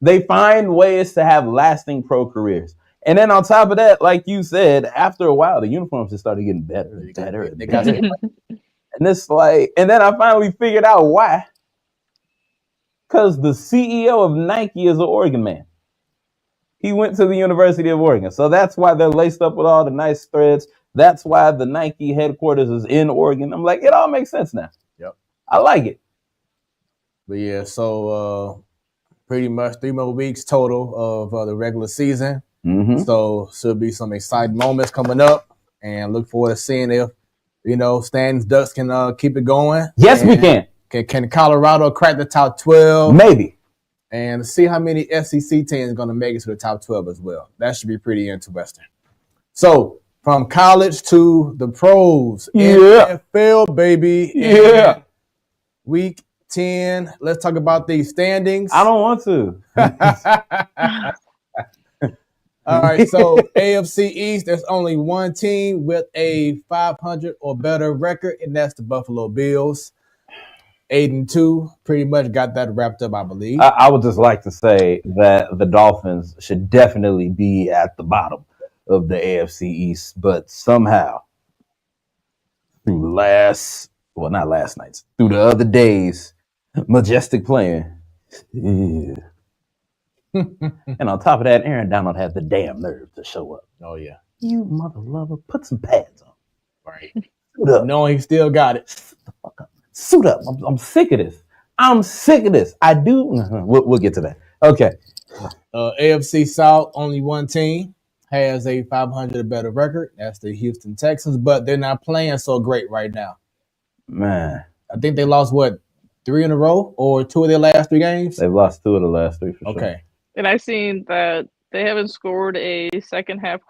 they find ways to have lasting pro careers. And then on top of that, like you said, after a while, the uniforms just started getting better and better and better. And it's like, and then I finally figured out why. Because the CEO of Nike is an Oregon man. He went to the University of Oregon. So that's why they're laced up with all the nice threads. That's why the Nike headquarters is in Oregon. I'm like, it all makes sense now. Yep. I like it. But yeah, so pretty much 3 more weeks total of the regular season. Mm-hmm. So should be some exciting moments coming up, and look forward to seeing if, Stanton's Ducks can keep it going. Yes, we can. Can Colorado crack the top 12? Maybe. And see how many SEC teams are going to make it to the top 12 as well. That should be pretty interesting. So, from college to the pros, NFL, baby. Yeah. And week 10. Let's talk about these standings. I don't want to. All right, so AFC East, there's only one team with a 500 or better record, and that's the Buffalo Bills. 8-2, pretty much got that wrapped up, I believe. I would just like to say that the Dolphins should definitely be at the bottom of the AFC East, but somehow through not last night's, through the other days, majestic playing. Yeah. And on top of that, Aaron Donald had the damn nerve to show up. Oh, yeah. You mother lover, put some pads on. Right. Suit up. No, he still got it. Shut the fuck up. Suit up. I'm sick of this. I do. We'll get to that. Okay. AFC South, only one team has a 500 or better record. That's the Houston Texans, but they're not playing so great right now. Man. I think they lost, 3 in a row or 2 of their last 3 games? They've lost 2 of the last 3 for sure. Okay. And I've seen that they haven't scored a second half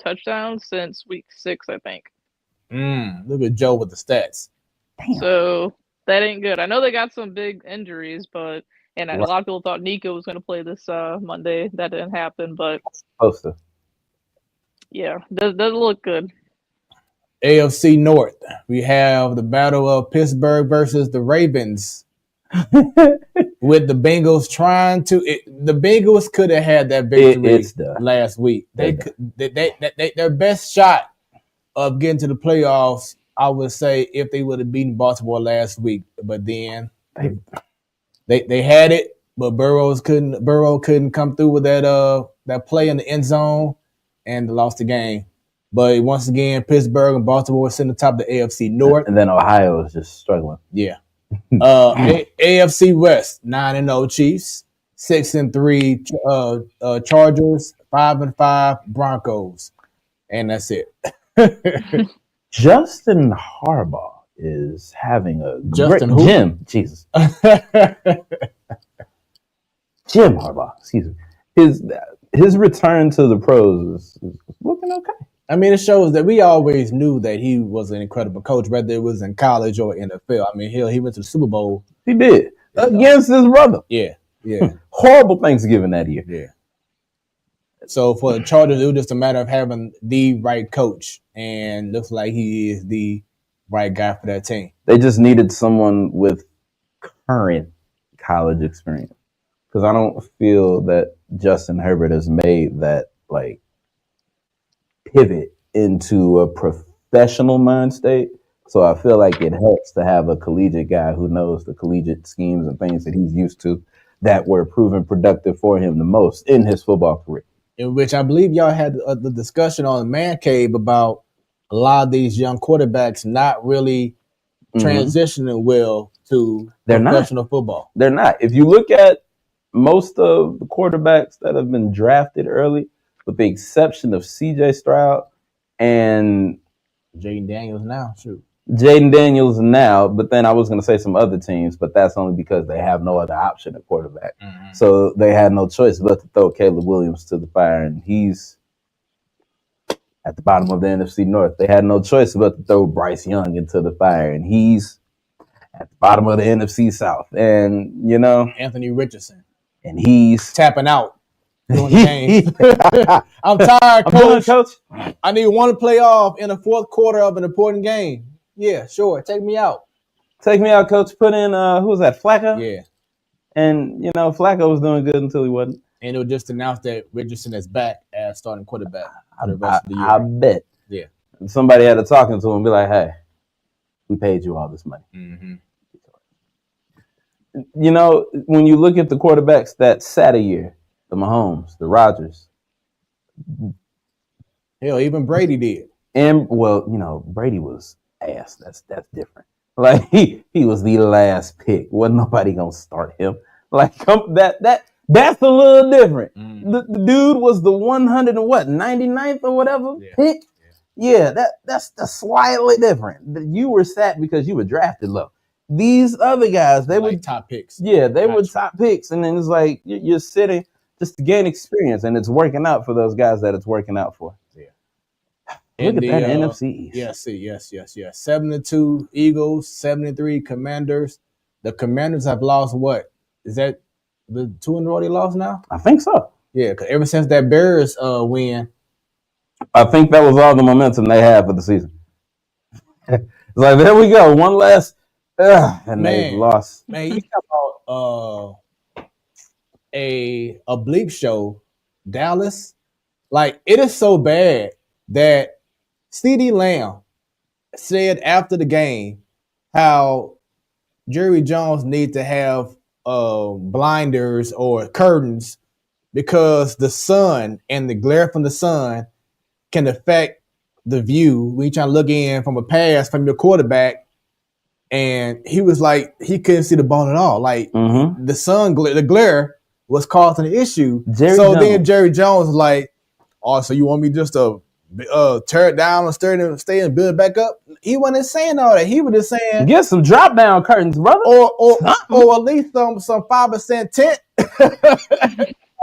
touchdown since week 6, I think. Look at Joe with the stats. Damn. So that ain't good. I know they got some big injuries, a lot of people thought Nico was going to play this Monday. That didn't happen, but supposed to. Yeah, doesn't look good. AFC North, we have the battle of Pittsburgh versus the Ravens. With the Bengals the Bengals could have had that victory last week. Their best shot of getting to the playoffs, I would say, if they would have beaten Baltimore last week. But then they had it, but Burrow couldn't come through with that play in the end zone, and they lost the game. But once again, Pittsburgh and Baltimore sitting atop the AFC North. And then Ohio is just struggling. Yeah. AFC West, 9-0 Chiefs, 6-3 Chargers, 5-5 Broncos, and that's it. Justin Harbaugh is having a Justin great Jim. Jesus, Jim Harbaugh. Excuse me. His return to the pros is looking okay. I mean, it shows that we always knew that he was an incredible coach, whether it was in college or NFL. I mean, he went to the Super Bowl. He did. Against his brother. Yeah. Horrible Thanksgiving that year. Yeah. So for the Chargers, it was just a matter of having the right coach, and looks like he is the right guy for that team. They just needed someone with current college experience, because I don't feel that Justin Herbert has made that pivot into a professional mind state. So I feel like it helps to have a collegiate guy who knows the collegiate schemes and things that he's used to that were proven productive for him the most in his football career. In which I believe y'all had the discussion on the Man Cave about a lot of these young quarterbacks not really transitioning well to professional football. They're not. If you look at most of the quarterbacks that have been drafted early, with the exception of C.J. Stroud and Jaden Daniels now, shoot. Jaden Daniels now, but then I was going to say some other teams, but that's only because they have no other option at quarterback. Mhm. So they had no choice but to throw Caleb Williams to the fire, and he's at the bottom of the NFC North. They had no choice but to throw Bryce Young into the fire, and he's at the bottom of the NFC South. And, you know, Anthony Richardson and he's tapping out during the game. I'm tired, I'm done, coach. coach. I need one playoff in the fourth quarter of an important game. Yeah, sure. Take me out. Take me out, coach. Put in, who was that, Flacco? Yeah. And, you know, Flacco was doing good until he wasn't. And it was just announced that Richardson is back as starting quarterback for the rest of the year. I bet. Yeah. Somebody had to talk to him and be like, hey, we paid you all this money. Mm-hmm. You know, when you look at the quarterbacks that sat a year, the Mahomes, the Rodgers. Hell, even Brady did. And, well, you know, Brady was ass. That's different. Like, he was the last pick. Wasn't nobody going to start him. Like, that's a little different. The dude was the 99th or whatever pick. Yeah, that's slightly different. You were sat because you were drafted low. These other guys, they were top picks. Yeah, they were top picks, and then it's like you're sitting just to gain experience, and it's working out for those guys that it's working out for. Yeah. Look at that NFC East. Yes. 7-2 Eagles, 7-3 Commanders. The Commanders have lost what? Is that the 2 in a row they lost now? I think so. Yeah, because ever since that Bears win, I think that was all the momentum they had for the season. It's like, there we go, one last, and they lost. Man, you talk about a bleep show, Dallas. Like, it is so bad that CeeDee Lamb said after the game how Jerry Jones need to have blinders or curtains because the sun and the glare from the sun can affect the view when you try to look in from a pass from your quarterback. And he was like, he couldn't see the ball at all. Like the sun, the glare was causing an issue. Then Jerry Jones was like, oh, so you want me just to tear it down and stay and build it back up? He wasn't saying all that. He was just saying, get some drop down curtains, brother, or at least some 5% tint.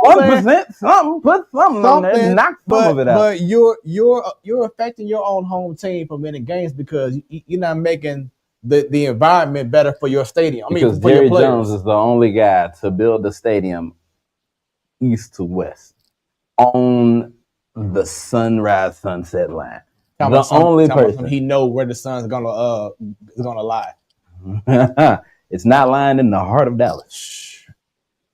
1%, something. Put something on there. Knock some of it out. But you're affecting your own home team from winning games because you're not making the environment better for your stadium. Because Jerry Jones is the only guy to build the stadium east to west on the sunrise-sunset line. The only person he know where the sun's gonna lie. It's not lying in the heart of Dallas.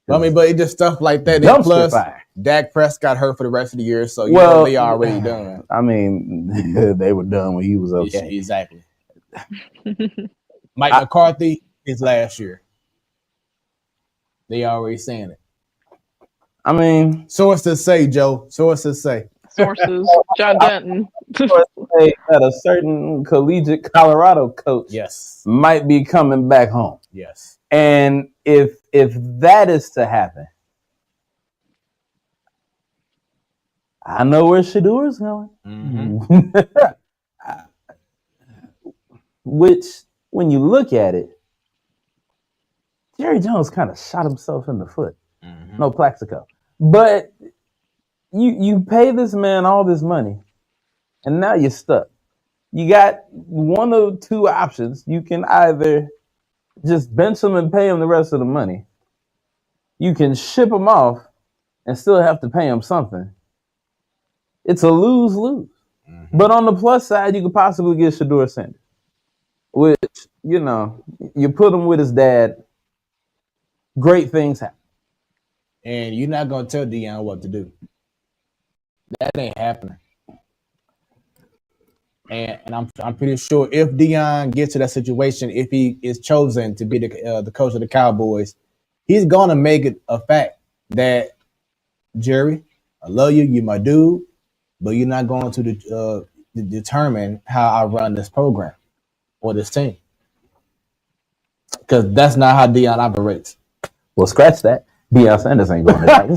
But it's just stuff like that. And plus, Dak Prescott hurt for the rest of the year, so they already done. I mean, they were done when he was okay. Yeah, exactly. Mike McCarthy is last year. They already saying it. I mean, sources say, Joe. Sources say. Sources. John Denton. That a certain collegiate Colorado coach might be coming back home. Yes. And if that is to happen, I know where Shador's going. Which, when you look at it, Jerry Jones kind of shot himself in the foot. No Plaxico. But you pay this man all this money, and now you're stuck. You got one of two options. You can either just bench him and pay him the rest of the money. You can ship him off and still have to pay him something. It's a lose-lose. But on the plus side, you could possibly get Shador Sanders, which, you put him with his dad, great things happen. And you're not going to tell Deion what to do. That ain't happening. And I'm pretty sure if Deion gets to that situation, if he is chosen to be the coach of the Cowboys, he's going to make it a fact that, Jerry, I love you, you're my dude, but you're not going to determine how I run this program or this team. Because that's not how Deion operates. Well, scratch that. Deion Sanders ain't going to that.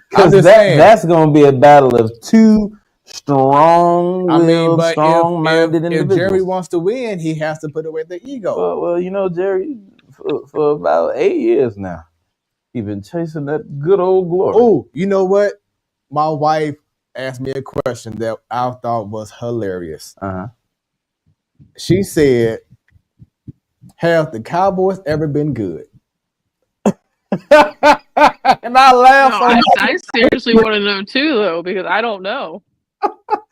Because that's going to be a battle of two strong-willed, strong-minded if individuals. Jerry wants to win, he has to put away the ego. Well, Jerry, for about 8 years now, he's been chasing that good old glory. Oh, you know what? My wife asked me a question that I thought was hilarious. She said, "Have the Cowboys ever been good?" And I laughed. No, I seriously want to know too, though, because I don't know.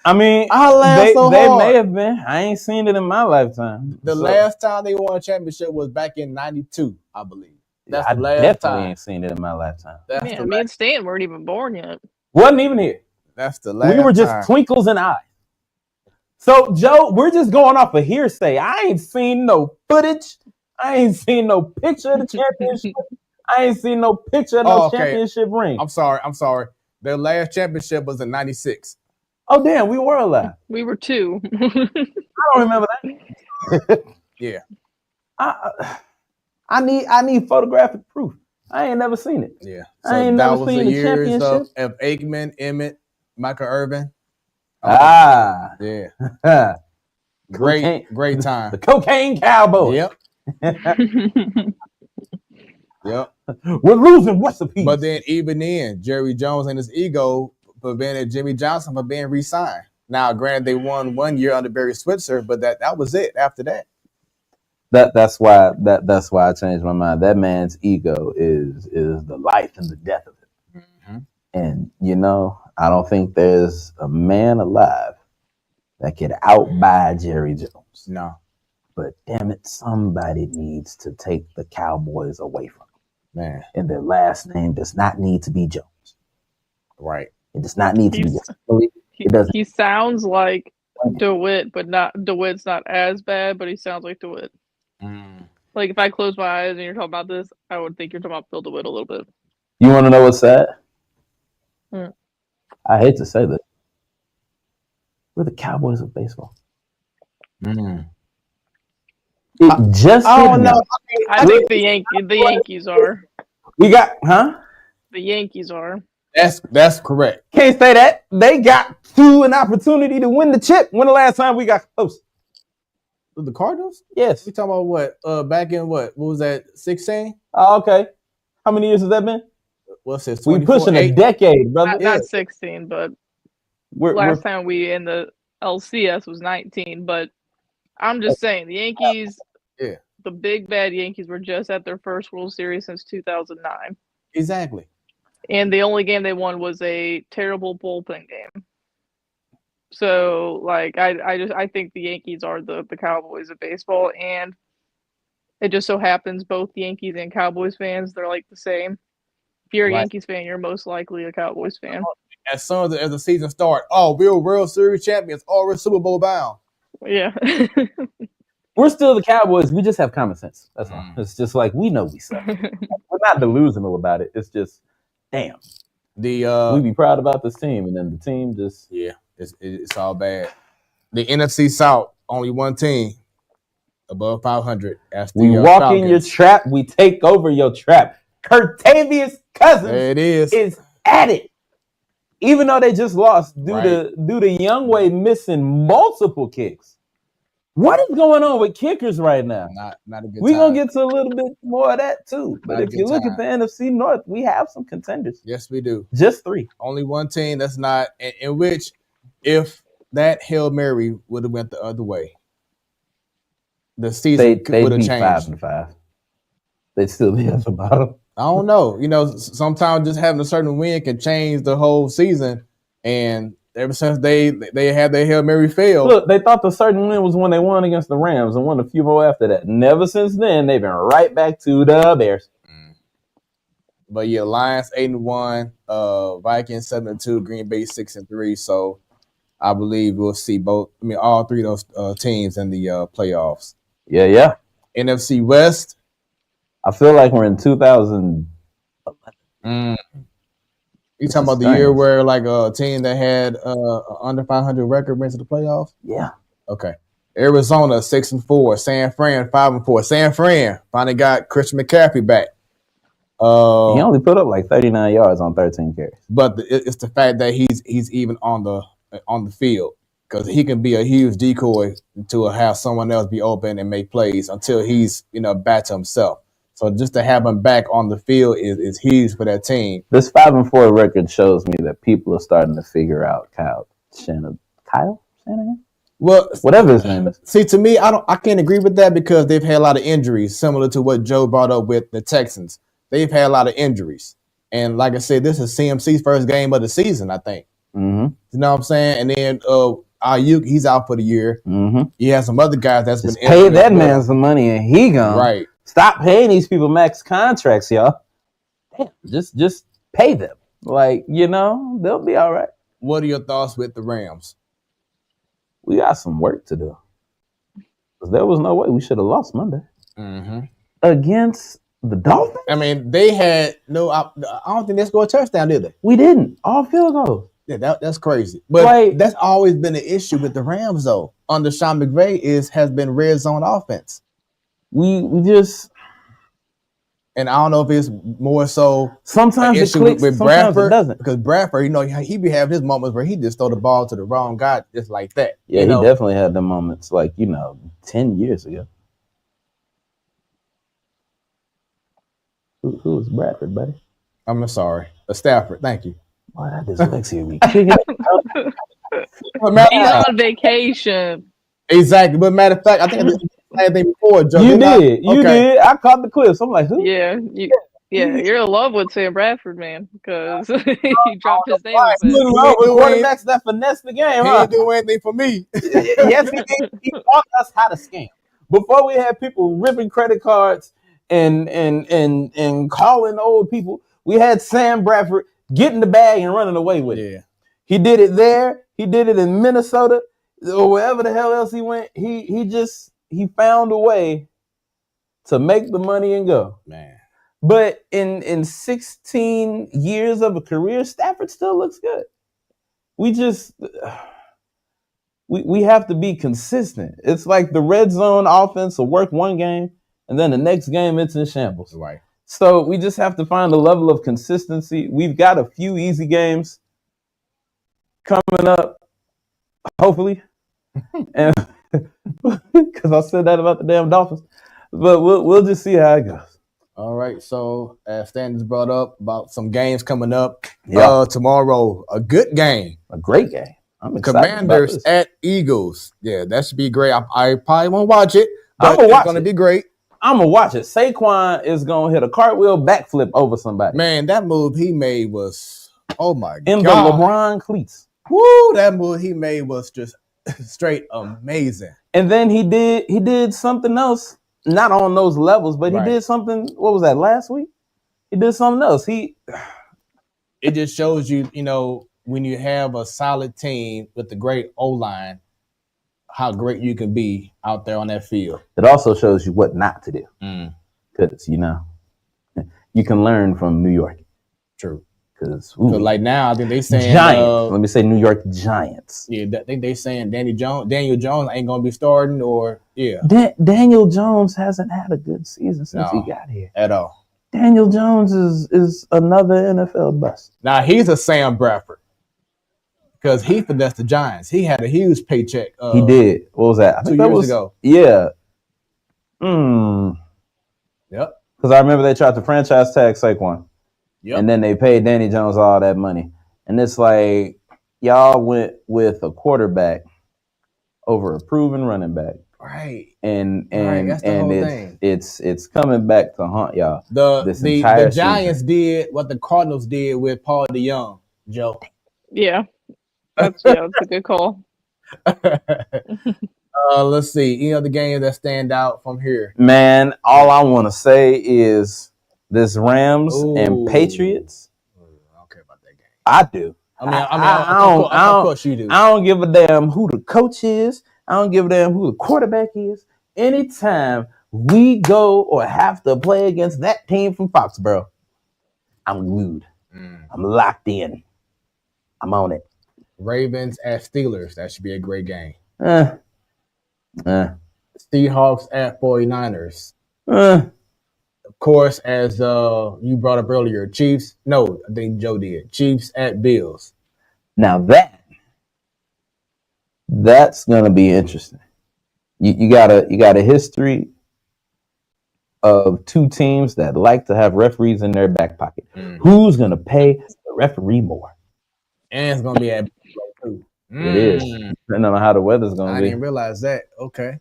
I mean, they may have been. I ain't seen it in my lifetime. The last time they won a championship was back in '92, I believe. That's the last definitely time. ain't seen it in my lifetime. Man, me and Stan weren't even born yet. Wasn't even here. That's the last. We were just time. twinkles in eyes. So, Joe, we're just going off of hearsay. I ain't seen no footage. I ain't seen no picture of the championship. I ain't seen no picture of no championship ring. I'm sorry. Their last championship was in '96. Oh, damn, we were alive. We were 2. I don't remember that. Yeah. I need photographic proof. I ain't never seen it. Yeah. So I ain't never seen the years championship. of Aikman, Emmett, Michael Irvin. Yeah. Great time. The cocaine cowboy. Yep. Yep. We're losing recipes. But then even then, Jerry Jones and his ego prevented Jimmy Johnson from being re-signed. Now, granted, they won 1 year under Barry Switzer, but that was it after that. That's why I changed my mind. That man's ego is the life and the death of it. Mm-hmm. And I don't think there's a man alive that could outbuy Jerry Jones. No. But damn it, somebody needs to take the Cowboys away from him. Man. And their last name does not need to be Jones. Right. It does not need to be. It doesn't. He sounds like DeWitt, but DeWitt's not as bad, but he sounds like DeWitt. Like if I close my eyes and you're talking about this, I would think you're talking about Phil DeWitt a little bit. You want to know what's sad? I hate to say this. We're the Cowboys of baseball. It just I don't know. I think the Yankees are. We got The Yankees are. That's correct. Can't say that. They got an opportunity to win the chip. When the last time we got close? The Cardinals? Yes. We talking about what? Back in what was that? 16? Oh, okay. How many years has that been? What's this? We pushing a decade, brother. Not 16, but last time we in the LCS was 19. But I'm just saying the Yankees. Yeah. The big bad Yankees were just at their first World Series since 2009. Exactly. And the only game they won was a terrible bullpen game. So, like, I think the Yankees are the Cowboys of baseball, and it just so happens both Yankees and Cowboys fans, they're like the same. If you're a Yankees fan, you're most likely a Cowboys fan. As soon as the season starts, we're World Series champions, or we're Super Bowl bound. Yeah. We're still the Cowboys. We just have common sense. That's all. It's just like we know we suck. We're not delusional about it. It's just, damn. We be proud about this team, and then the team just it's all bad. The NFC South, only one team above 500. We walk Falcons. In your trap, we take over your trap. Curtavious Cousins is at it. Even though they just lost due to Youngway missing multiple kicks. What is going on with kickers right now? Not a good We're time. going to get to a little bit more of that too. But if you look at the NFC North, we have some contenders. Yes, we do. Just 3. Only one team that's not, in which if that Hail Mary would have went the other way, the season would have changed. 5-5. They'd still be at the bottom. I don't know. Sometimes just having a certain win can change the whole season. And ever since they had their Hail Mary fail. Look, they thought the certain win was when they won against the Rams and won a few more after that. Never since then, they've been right back to the Bears. But yeah, Lions 8-1, Vikings 7-2, Green Bay 6-3. So I believe we'll see all 3 of those teams in the playoffs. Yeah. NFC West. I feel like we're in 2011. You talking about the year where like a team that had under 500 record went to the playoffs? Yeah. Okay. Arizona 6-4, San Fran 5-4. San Fran finally got Christian McCaffrey back. He only put up like 39 yards on 13 carries. But it's the fact that he's even on the on the field because he can be a huge decoy to have someone else be open and make plays until he's back to himself. So just to have him back on the field is huge for that team. This 5-4 record shows me that people are starting to figure out Kyle Shanahan. Well, whatever his name is. See, to me, I can't agree with that because they've had a lot of injuries, similar to what Joe brought up with the Texans. They've had a lot of injuries, and like I said, this is CMC's first game of the season, I think. Mm-hmm. You know what I'm saying? And then Ayuk, he's out for the year. Mm-hmm. You have some other guys that's just been pay that man some money and he gone. Right. Stop paying these people max contracts, y'all. Damn, just pay them. Like, they'll be all right. What are your thoughts with the Rams? We got some work to do. Because there was no way we should have lost Monday. Mm-hmm. Against the Dolphins? I mean, they had no. I don't think they scored a touchdown, did they? We didn't. All field goals. Yeah, that's crazy. But that's always been an issue with the Rams, though. Under Sean McVay has been red zone offense. We just. And I don't know if it's more so sometimes it clicks, with sometimes Bradford, it doesn't. Because Bradford, he be having his moments where he just throw the ball to the wrong guy just like that. Yeah, he definitely had them moments, 10 years ago. Who is Bradford, buddy? I'm sorry, Stafford. Thank you. Boy, that dyslexia be kicking. He's on vacation. Exactly, but matter of fact, I think I did the same thing before, Joe. You did. I caught the clips. I'm like, who? Yeah, you're in love with Sam Bradford, man, because he dropped his name. Quarterbacks that finesse the game. He didn't do anything for me. Yes, he did. He taught us how to scam. Before we had people ripping credit cards and calling old people, we had Sam Bradford getting the bag and running away with it. Yeah. He did it there. He did it in Minnesota or wherever the hell else he went. He found a way to make the money and go. Man. But in 16 years of a career, Stafford still looks good. We have to be consistent. It's like the red zone offense will work one game, and then the next game it's in shambles. Right. So we just have to find a level of consistency. We've got a few easy games coming up, hopefully. And because I said that about the damn Dolphins. But we'll just see how it goes. All right. So as Stan just brought up about some games coming up. Yeah. Tomorrow, a good game. A great game. I'm excited. Commanders at Eagles. Yeah, that should be great. I probably won't watch it, but it's going to be great. I'm going to watch it. Saquon is going to hit a cartwheel backflip over somebody. Man, that move he made was, oh my God. In the LeBron cleats. Woo, that move he made was just straight amazing. And then he did something else, not on those levels, but he did something, what was that, last week? He did something else. It just shows you, when you have a solid team with a great O-line, how great you can be out there on that field. It also shows you what not to do. Because, you can learn from New York. True. Because like now, I think they saying Giants. Let me say New York Giants. Yeah, I think they saying Daniel Jones ain't gonna be starting, or Daniel Jones hasn't had a good season since he got here at all. Daniel Jones is another NFL bust. Now he's a Sam Bradford because he finessed the Giants. He had a huge paycheck. He did. What was that? I think 2 years ago. Yeah. Yep. Because I remember they tried to franchise tag Saquon. Yep. And then they paid Danny Jones all that money. And it's like, y'all went with a quarterback over a proven running back. Right. And that's the whole thing. It's coming back to haunt y'all. The Giants did what the Cardinals did with Paul DeYoung, Joe. Yeah. That's a good call. Let's see. Any other games that stand out from here? Man, all I want to say is this Rams and Patriots. I don't care about that game. I do. Of course you do. I don't give a damn who the coach is. I don't give a damn who the quarterback is. Anytime we go or have to play against that team from Foxborough, I'm glued. I'm locked in. I'm on it. Ravens at Steelers. That should be a great game. Seahawks at 49ers. Of course, as you brought up earlier, Chiefs. No, I think Joe did. Chiefs at Bills. Now that That's gonna be interesting. You got a history of two teams that like to have referees in their back pocket. Who's gonna pay the referee more? And it's gonna be at too. It is. Depending on how the weather's gonna I be. didn't realize that. Okay.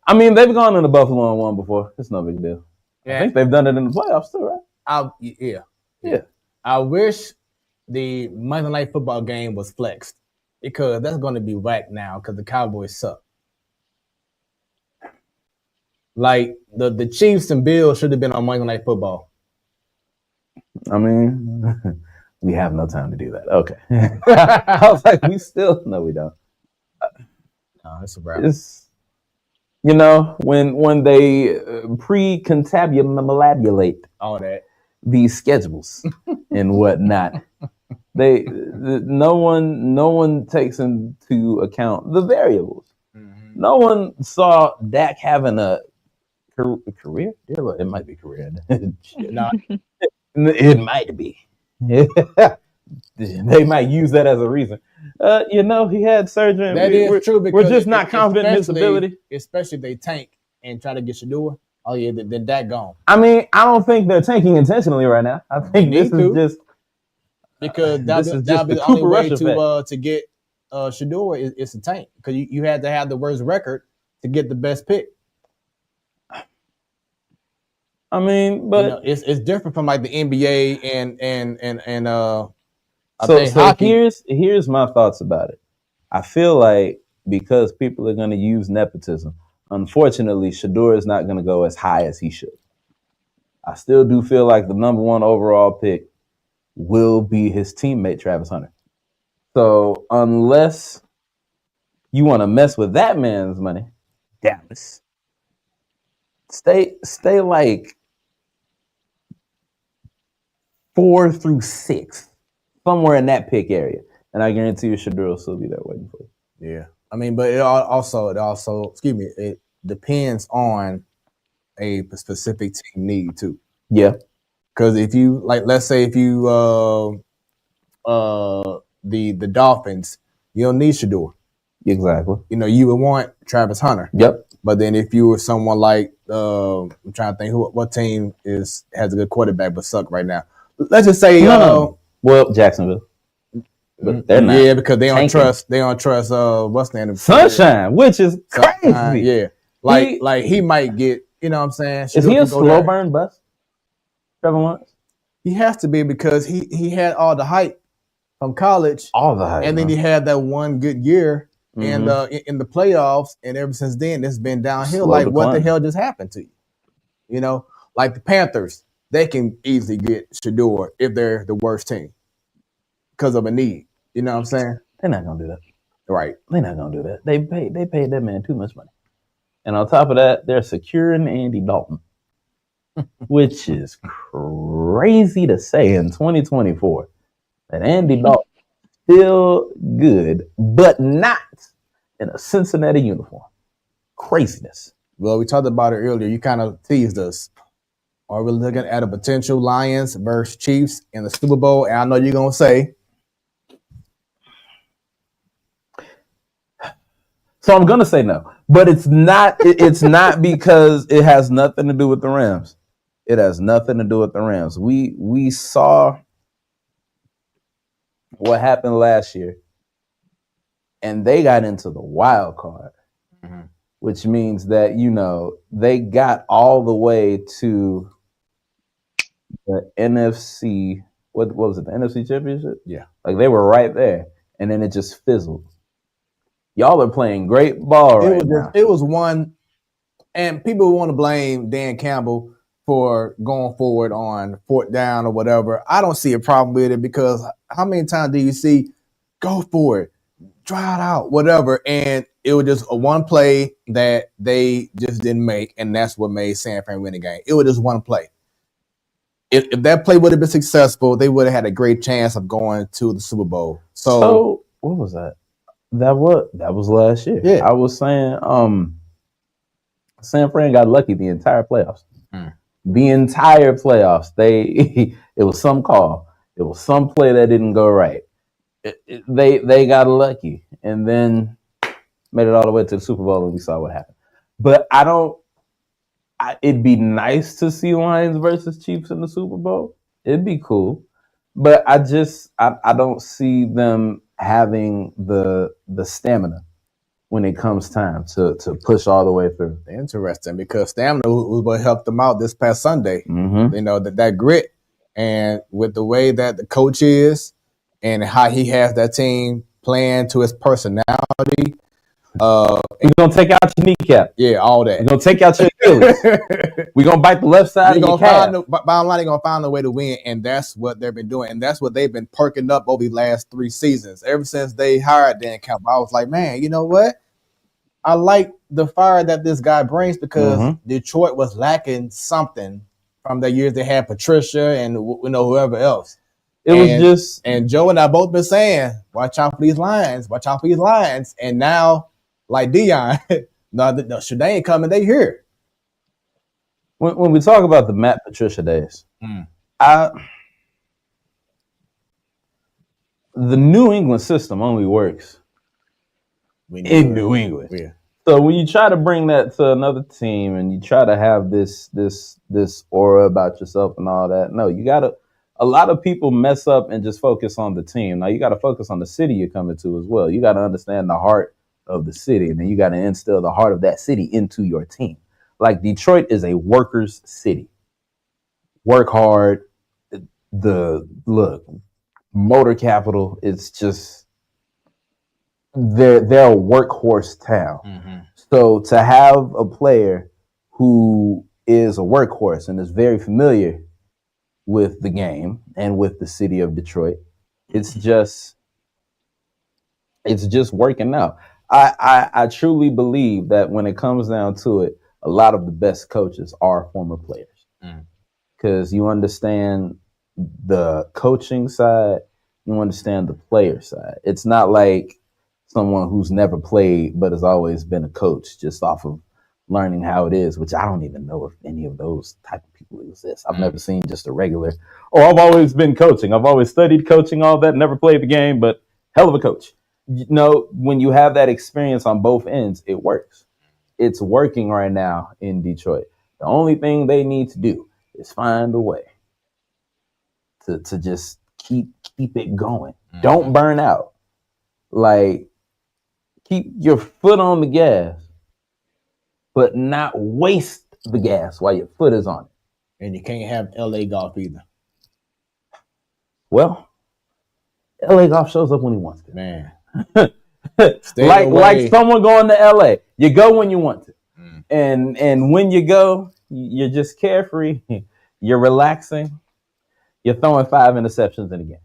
I mean, they've gone into Buffalo and won before. It's no big deal. Yeah. I think they've done it in the playoffs too, right? Yeah. I wish the Monday Night Football game was flexed because that's going to be whack now because the Cowboys suck. Like the Chiefs and Bills should have been on Monday Night Football. I mean, we have no time to do that. Okay. I was like, we don't. No, it's a wrap. It's, you know, when they pre-contabulate all that these schedules and whatnot, no one takes into account the variables. Mm-hmm. No one saw Dak having a career. It might be career. No, it might be. They might use that as a reason. You know, he had surgery. That is true because we're just not confident in his ability. Especially if they tank and try to get Shador. Oh yeah, then that gone. I mean, I don't think they're tanking intentionally right now. I think this is just because that'll be the only way to get Shador is to tank because you had to have the worst record to get the best pick. I mean, but you know, it's different from like the NBA and so here's my thoughts about it. I feel like because people are going to use nepotism, unfortunately, Shador is not going to go as high as he should. I still do feel like the number one overall pick will be his teammate Travis Hunter. So unless you want to mess with that man's money, Dallas, stay like 4 through 6, somewhere in that pick area, and I guarantee you Shador will still be there waiting for you. Yeah, I mean, but it also it depends on a specific team need too. Yeah, because if you let's say if you the Dolphins, you don't need Shador. Exactly. You know, you would want Travis Hunter. Yep. But then if you were someone like I'm trying to think what team has a good quarterback but suck right now. Let's just say well, Jacksonville. But they're not. Yeah, because they don't trust what's the name? Sunshine, which is crazy. Yeah. Like he might get, you know what I'm saying? Is he a slow burn bust? Trevor Lawrence? He has to be because he had all the hype from college. All the hype. And then he had that one good year and in the playoffs, and ever since then it's been downhill. What the hell just happened to you? You know, like the Panthers, they can easily get Shador if they're the worst team because of a need. You know what I'm saying? They're not gonna do that. Right. They're not gonna do that. They paid that man too much money. And on top of that, they're securing Andy Dalton, which is crazy to say in 2024 that Andy Dalton is still good, but not in a Cincinnati uniform. Craziness. Well, we talked about it earlier. You kind of teased us. Are we looking at a potential Lions versus Chiefs in the Super Bowl? And I know you're going to say. So I'm going to say no. But it's not it's not because it has nothing to do with the Rams. It has nothing to do with the Rams. We saw what happened last year, and they got into the wild card, which means that, you know, they got all the way to the NFC. What was it? The NFC Championship? Yeah. Like they were right there, and then it just fizzled. Y'all are playing great ball right now. It was one, and people want to blame Dan Campbell for going forward on 4th down or whatever. I don't see a problem with it because how many times do you see go for it, try it out, whatever, and it was just a one play that they just didn't make, and that's what made San Fran win the game. It was just one play. If that play would have been successful, they would have had a great chance of going to the Super Bowl. So what was that? That was last year. Yeah. I was saying San Fran got lucky the entire playoffs. The entire playoffs. It was some call. It was some play that didn't go right. They got lucky. And then made it all the way to the Super Bowl, and we saw what happened. But I don't. It'd be nice to see Lions versus Chiefs in the Super Bowl. It'd be cool, but I don't see them having the stamina when it comes time to push all the way through. Interesting, because stamina was what helped them out this past Sunday. Mm-hmm. You know, that grit, and with the way that the coach is and how he has that team playing to his personality. We're gonna take out your kneecap. Yeah, all that. We're gonna take out your Achilles. We're gonna bite the left side of your calf. Bottom line, they're gonna find a way to win, and that's what they've been doing, and that's what they've been perking up over the last 3 seasons. Ever since they hired Dan Campbell, I was like, man, you know what? I like the fire that this guy brings, because Detroit was lacking something from the years they had Patricia and whoever else. And Joe and I both been saying, watch out for these Lions, and now, like Dion, no, should they ain't coming, they here. When we talk about the Matt Patricia days, the New England system only works in New England. Yeah. So when you try to bring that to another team and you try to have this aura about yourself and all that, no, you gotta. A lot of people mess up and just focus on the team. Now you got to focus on the city you're coming to as well. You got to understand the heart of the city, and then you got to instill the heart of that city into your team. Like, Detroit is a workers' city. Work hard. Motor capital. It's just they're a workhorse town. Mm-hmm. So to have a player who is a workhorse and is very familiar with the game and with the city of Detroit, it's just working out. I truly believe that when it comes down to it, a lot of the best coaches are former players, because you understand the coaching side, you understand the player side. It's not like someone who's never played but has always been a coach just off of learning how it is, which I don't even know if any of those type of people exist. I've never seen just a regular, I've always been coaching. I've always studied coaching, all that, never played the game, but hell of a coach. You know, when you have that experience on both ends, it works. It's working right now in Detroit. The only thing they need to do is find a way to just keep it going. Don't burn out. Like, keep your foot on the gas, but not waste the gas while your foot is on it. And you can't have LA Golf either. Well, LA Golf shows up when he wants to. Man. like someone going to LA. You go when you want to. And when you go, you're just carefree. You're relaxing. You're throwing 5 interceptions in a game.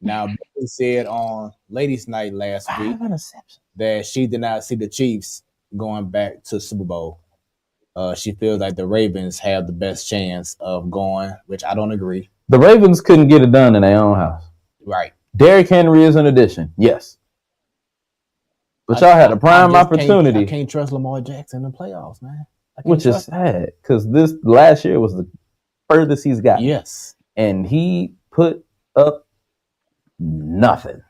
Now, Becky said on Ladies' Night last week that she did not see the Chiefs going back to Super Bowl. She feels like the Ravens have the best chance of going, which I don't agree. The Ravens couldn't get it done in their own house. Right. Derrick Henry is an addition, yes. But y'all had a prime opportunity. I can't trust Lamar Jackson in the playoffs, man. Which is sad, because this last year was the furthest he's got. Yes. And he put up nothing.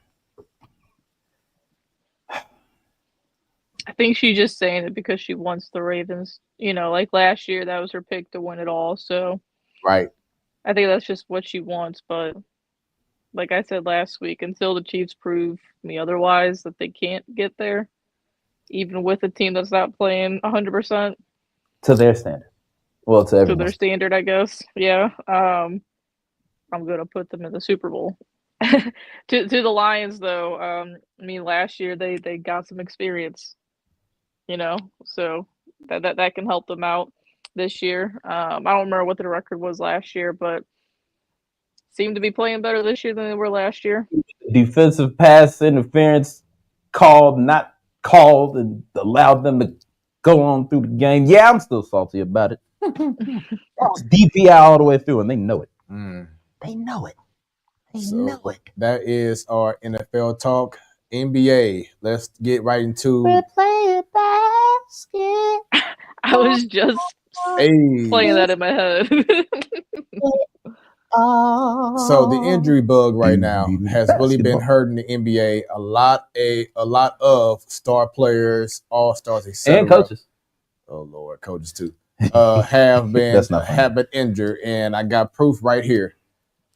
I think she's just saying it because she wants the Ravens. You know, like last year, that was her pick to win it all. So, right. I think that's just what she wants. But like I said last week, until the Chiefs prove me otherwise, that they can't get there, even with a team that's not playing 100%. To their standard. Well, to everyone. To their standard, I guess. Yeah. I'm going to put them in the Super Bowl. to the Lions, though, I mean, last year they got some experience, you know, so that can help them out this year. I don't remember what the record was last year, but seemed to be playing better this year than they were last year. Defensive pass interference not called, and allowed them to go on through the game. Yeah, I'm still salty about it. That was DPI all the way through, and they know it. They know it. They know it. That is our NFL talk. NBA. Let's get right into. We're playing basket. I was just playing that in my head. So the injury bug right now has really been hurting the NBA. A lot of star players, all stars, etc. And coaches. Oh Lord, coaches too. Have been injured, and I got proof right here.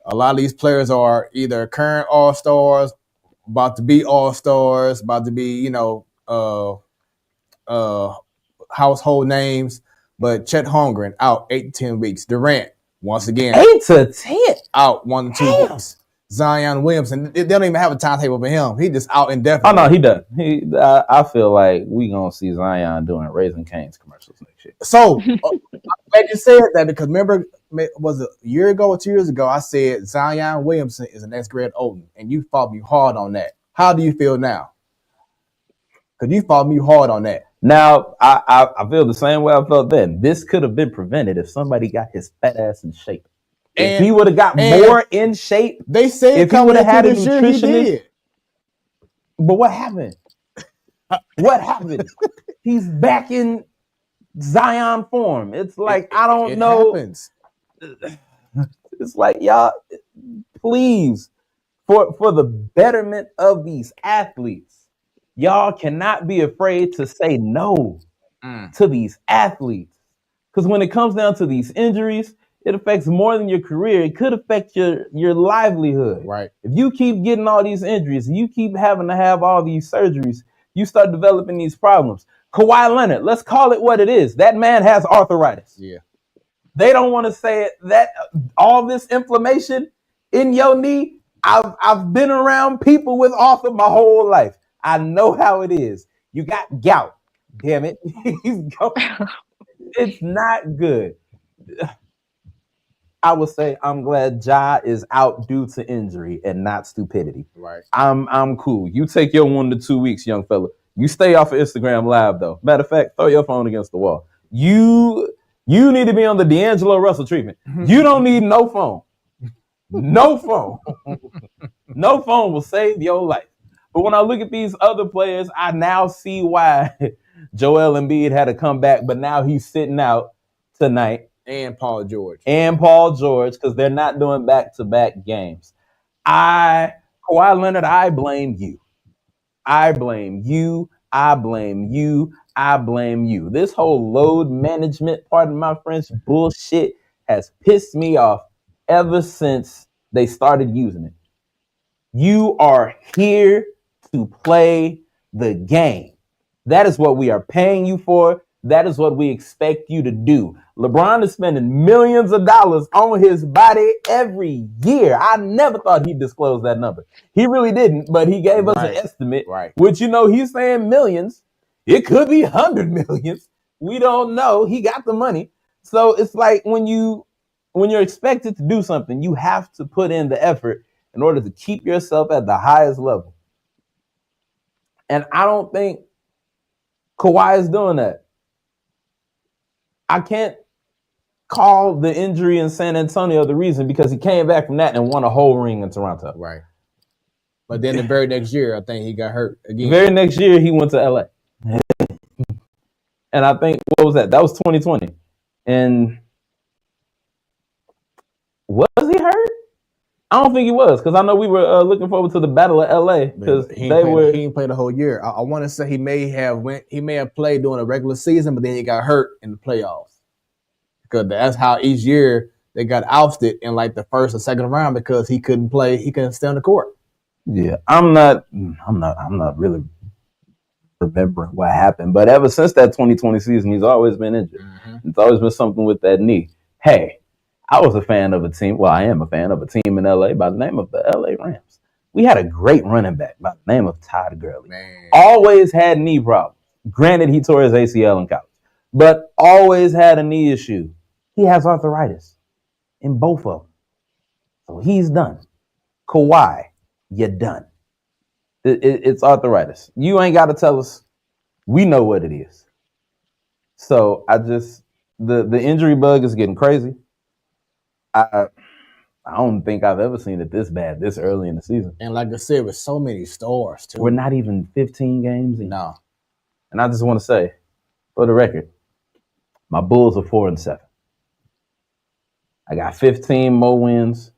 A lot of these players are either current all stars, about to be all stars, about to be household names. But Chet Holmgren out 8 to 10 weeks. Durant once again 8 to 10 out 1 to 2 weeks. Zion Williamson, they don't even have a timetable for him. He just out indefinitely. Oh no, he doesn't. I feel like we gonna see Zion doing Raising Cane's commercials next year. So I'm glad you said that, because remember, was it a year ago or 2 years ago, I said Zion Williamson is an next Greg Oden, and you fought me hard on that. How do you feel now? Because you fought me hard on that. Now I feel the same way I felt then. This could have been prevented if somebody got his fat ass in shape. If he would have got more in shape, they say if he would have had a year, he nutritionist. did. But what happened? What happened? He's back in Zion form. It's like I don't know. Happens. It's like, y'all, please, for the betterment of these athletes, y'all cannot be afraid to say no to these athletes. Because when it comes down to these injuries, it affects more than your career. It could affect your livelihood. Right. If you keep getting all these injuries, you keep having to have all these surgeries, you start developing these problems. Kawhi Leonard, let's call it what it is. That man has arthritis. Yeah. They don't want to say it, that all this inflammation in your knee. I've been around people with arthritis my whole life. I know how it is. You got gout. Damn it. It's not good. I would say I'm glad Ja is out due to injury and not stupidity. Right. I'm cool. You take your 1 to 2 weeks, young fella. You stay off of Instagram Live though. Matter of fact, throw your phone against the wall. You need to be on the D'Angelo Russell treatment. You don't need no phone. No phone. No phone will save your life. But when I look at these other players, I now see why Joel Embiid had to come back, but now he's sitting out tonight. And Paul George, because they're not doing back-to-back games. Kawhi Leonard, I blame you. I blame you. I blame you. I blame you. This whole load management, pardon my French, bullshit has pissed me off ever since they started using it. You are here to play the game. That is what we are paying you for. That is what we expect you to do. LeBron is spending millions of dollars on his body every year. I never thought he'd disclose that number. He really didn't, but he gave us an estimate, which, he's saying millions. It could be 100 millions. We don't know. He got the money. So it's like when you're expected to do something, you have to put in the effort in order to keep yourself at the highest level. And I don't think Kawhi is doing that. I can't call the injury in San Antonio the reason, because he came back from that and won a whole ring in Toronto. Right. But then the very next year, I think he got hurt again. The very next year, he went to LA. And I think, what was that? That was 2020. And was he hurt? I don't think he was, because I know we were looking forward to the Battle of LA, because he didn't play the whole year. I want to say he may have played during a regular season, but then he got hurt in the playoffs, because that's how each year they got ousted in like the first or second round, because he couldn't play, he couldn't stay on the court. Yeah, I'm not really remembering what happened, but ever since that 2020 season, he's always been injured. Mm-hmm. It's always been something with that knee. Hey, I was a fan of a team. Well, I am a fan of a team in LA by the name of the LA Rams. We had a great running back by the name of Todd Gurley. Man. Always had knee problems. Granted, he tore his ACL in college, but always had a knee issue. He has arthritis in both of them. So he's done. Kawhi, you're done. It's arthritis. You ain't got to tell us. We know what it is. So the injury bug is getting crazy. I don't think I've ever seen it this bad this early in the season. And like I said, with so many stars too. We're not even 15 games in. No. And I just want to say, for the record, my Bulls are 4-7. I got 15 more wins,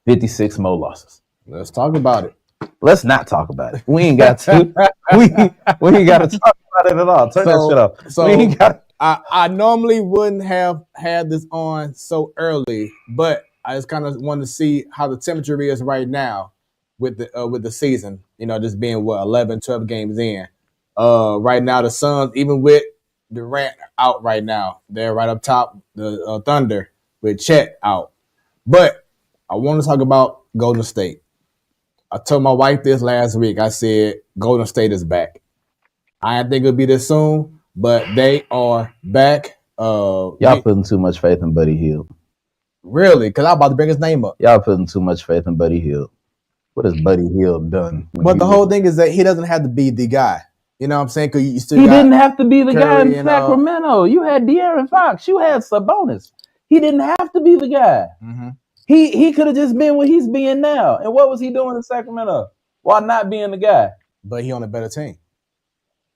56 more losses. Let's talk about it. Let's not talk about it. We ain't got to. we ain't got to talk about it at all. Turn that shit off. So we ain't got. I normally wouldn't have had this on so early, but I just kind of want to see how the temperature is right now with the season. You know, just being 11, 12 games in. Right now the Suns, even with Durant out right now, they're right up top. The Thunder with Chet out, but I want to talk about Golden State. I told my wife this last week. I said Golden State is back. I didn't think it'll be this soon, but they are back. Y'all putting too much faith in Buddy Hield. Really? Because I'm about to bring his name up. Y'all putting too much faith in Buddy Hield. What has Buddy Hield done? But the whole thing is that he doesn't have to be the guy. You know what I'm saying? Because you still he didn't have to be the guy Curry in Sacramento. You had De'Aaron Fox. You had Sabonis. He didn't have to be the guy. Mm-hmm. He could have just been what he's being now. And what was he doing in Sacramento while not being the guy? But he on a better team.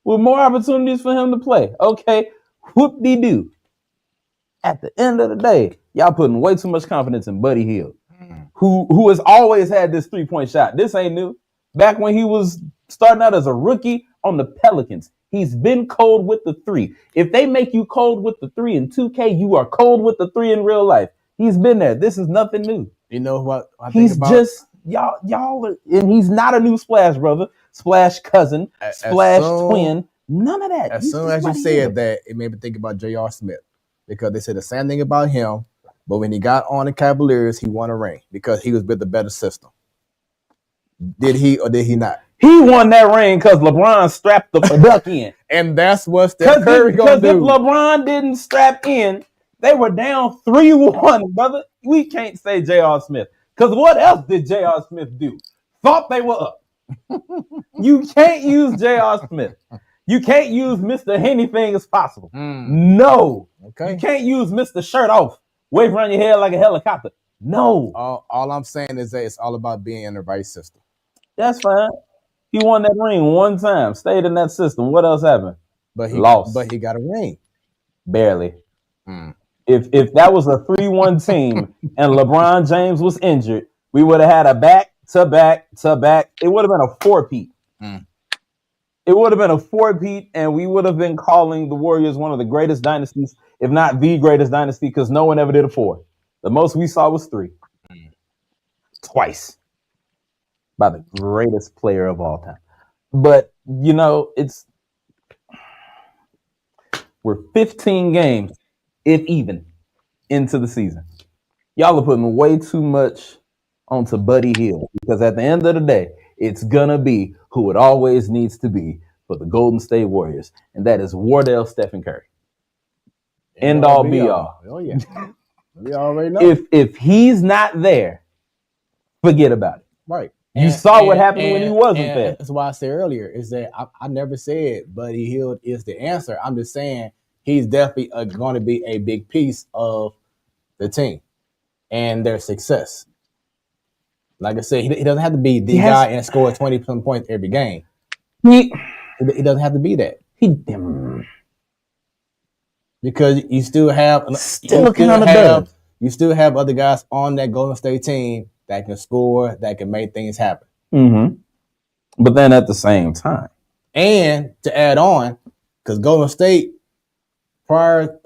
With more opportunities for him to play. Okay, whoop-de-doo. At the end of the day, y'all putting way too much confidence in Buddy Hield, who has always had this three-point shot. This ain't new. Back when he was starting out as a rookie on the Pelicans, he's been cold with the three. If they make you cold with the three in 2K, you are cold with the three in real life. He's been there. This is nothing new. You know what I think about? He's just y'all, and he's not a new Splash brother, Splash cousin, Splash twin. None of that. As soon as you said that, it made me think about J.R. Smith because they said the same thing about him. But when he got on the Cavaliers, he won a ring because he was with the better system. Did he or did he not? He won that ring because LeBron strapped the duck in. And that's what Steph Curry gonna do. Because if LeBron didn't strap in, they were down 3-1, brother. We can't say J.R. Smith. Because what else did J.R. Smith do? Thought they were up. You can't use J.R. Smith. You can't use Mr. Anything is possible. No. Okay. You can't use Mr. Shirt off. Wave around your head like a helicopter. No. All I'm saying is that it's all about being in the right system. That's fine. He won that ring one time, stayed in that system. What else happened? But he lost. But he got a ring. Barely. If that was a 3-1 team and LeBron James was injured, we would have had a back-to-back-to-back. It would have been a four-peat. It would have been a four-peat, and we would have been calling the Warriors one of the greatest dynasties, if not the greatest dynasty, because no one ever did a four. The most we saw was 3. Twice. By the greatest player of all time. But, you know, we're 15 games, if even, into the season. Y'all are putting way too much onto Buddy Hield because at the end of the day, it's going to be who it always needs to be for the Golden State Warriors, and that is Wardell Stephen Curry. End all, be all. Oh, yeah. We already know. If he's not there, forget about it. Right. You saw what happened when he wasn't there. That's why I said earlier is that I never said Buddy Hield is the answer. I'm just saying he's definitely going to be a big piece of the team and their success. Like I said, he doesn't have to be the guy and score 20 points every game. He doesn't have to be that. Because you still have you still have other guys on that Golden State team that can score, that can make things happen. But then at the same time, and to add on, because Golden State prior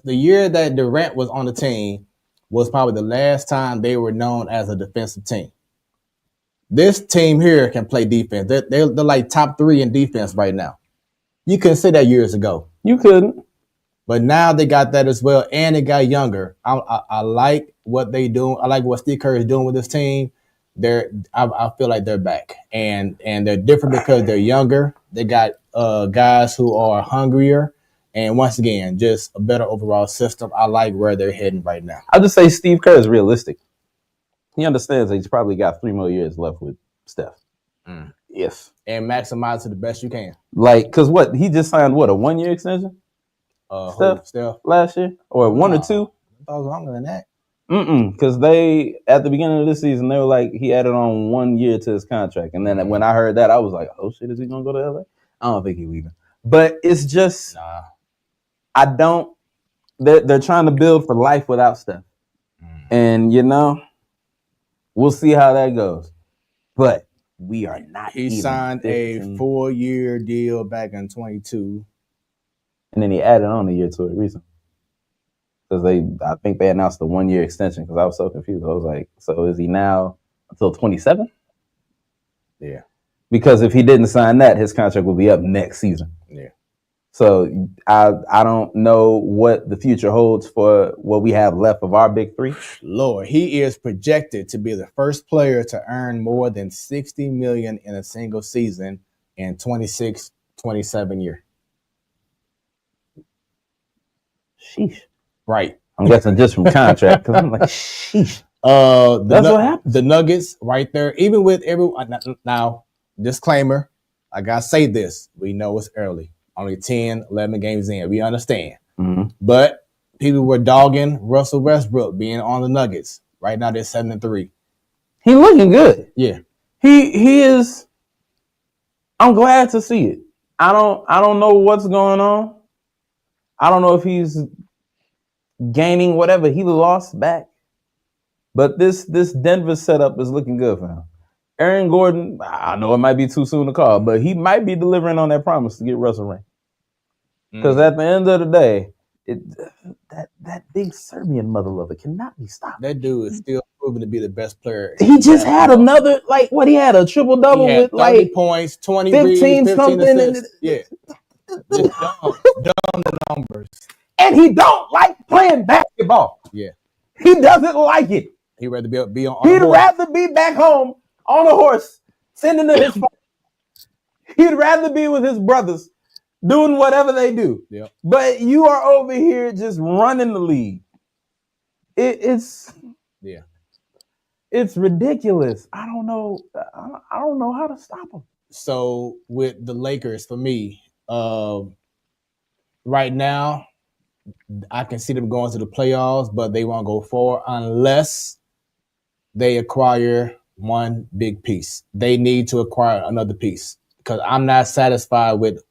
the year that Durant was on the team was probably the last time they were known as a defensive team. This team here can play defense. They're like top 3 in defense right now. You couldn't say that years ago. You couldn't. But now they got that as well, and they got younger. I like what they do. I like what Steve Kerr is doing with this team. I feel like they're back, and they're different because they're younger. They got guys who are hungrier, and once again, just a better overall system. I like where they're heading right now. I'll just say Steve Kerr is realistic. He understands that he's probably got 3 more years left with Steph. Yes, and maximize it the best you can. Like, cause what he just signed? What, a 1-year extension? Steph last year or 1 or 2? I thought it was longer than that. Because they at the beginning of this season they were like he added on 1 year to his contract, and then when I heard that I was like, oh shit, is he gonna go to LA? I don't think he's leaving. But it's just I don't. They're trying to build for life without Steph. And we'll see how that goes. But we are not. He even signed 15. a 4-year deal back in 22. And then he added on a year to it recently. Because I think they announced the 1-year extension because I was so confused. I was like, so is he now until 27? Yeah. Because if he didn't sign that, his contract will be up next season. Yeah. So I don't know what the future holds for what we have left of our big three. Lord, he is projected to be the first player to earn more than $60 million in a single season in 26-27 year. Sheesh. Right. I'm guessing just from contract because I'm like, sheesh. That's what happens. The Nuggets right there, even with everyone. Now, disclaimer, I got to say this. We know it's early. Only 10, 11 games in. We understand. Mm-hmm. But people were dogging Russell Westbrook being on the Nuggets. Right now, they're 7-3. He looking good. Yeah. He is. I'm glad to see it. I don't know what's going on. I don't know if he's gaining whatever he lost back. But this Denver setup is looking good for him. Aaron Gordon, I know it might be too soon to call, but he might be delivering on that promise to get Russell ring. Because at the end of the day, that big Serbian mother lover cannot be stopped. That dude is still proven to be the best player. He just had another, he had a triple double with 30 points, 20 15 reads, 15 something. assists. Yeah. Just dumb numbers. And he don't like playing basketball. Yeah. He doesn't like it. He'd rather be on He'd rather be back home on a horse, sending to his phone. He'd rather be with his brothers, doing whatever they do. Yep. But you are over here just running the league. It's ridiculous. I don't know how to stop him. So with the Lakers, for me, right now, I can see them going to the playoffs, but they won't go far unless they acquire one big piece. They need to acquire another piece because I'm not satisfied with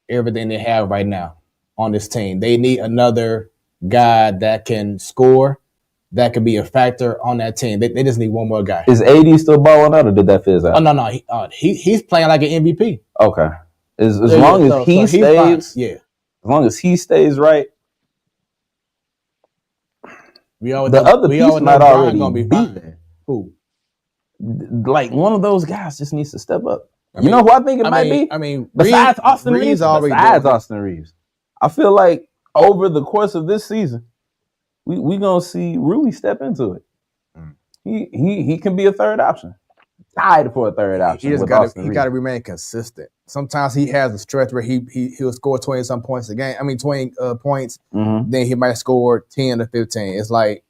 everything they have right now on this team. They need another guy that can score, that could be a factor on that team. They just need one more guy. Is AD still balling out, or did that fizz out? Oh no, he's playing like an MVP. Okay, as long as he stays, as long as he stays right. The other piece might already be there. Who? Like one of those guys just needs to step up. You know who I think it might be? I mean, besides Austin Reeves. Besides Austin Reeves, I feel like over the course of this season, we gonna see Rui step into it. He can be a third option. Tied for a third option. He got to remain consistent. Sometimes he has a stretch where he'll score 20-some points a game. 20 points. Mm-hmm. Then he might score 10 or 15. It's like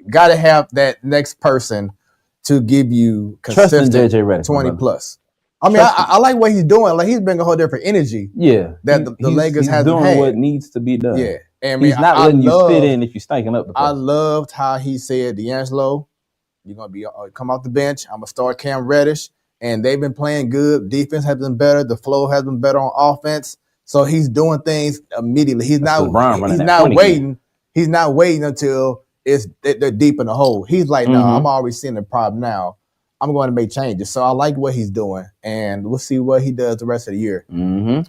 got to have that next person to give you consistent JJ Redick, 20 plus. I like what he's doing. Like he's bringing a whole different energy. Yeah, that the Lakers has doing had. what needs to be done. Yeah, and he's not letting you fit in if you're stinking up. I loved how he said, D'Angelo, you're gonna be come off the bench. I'm gonna start Cam Reddish, and they've been playing good. Defense has been better. The flow has been better on offense. So he's doing things immediately. He's not waiting. He's not waiting until they're deep in the hole. He's like, no, I'm already seeing the problem now. I'm going to make changes. So I like what he's doing, and we'll see what he does the rest of the year. Mm-hmm.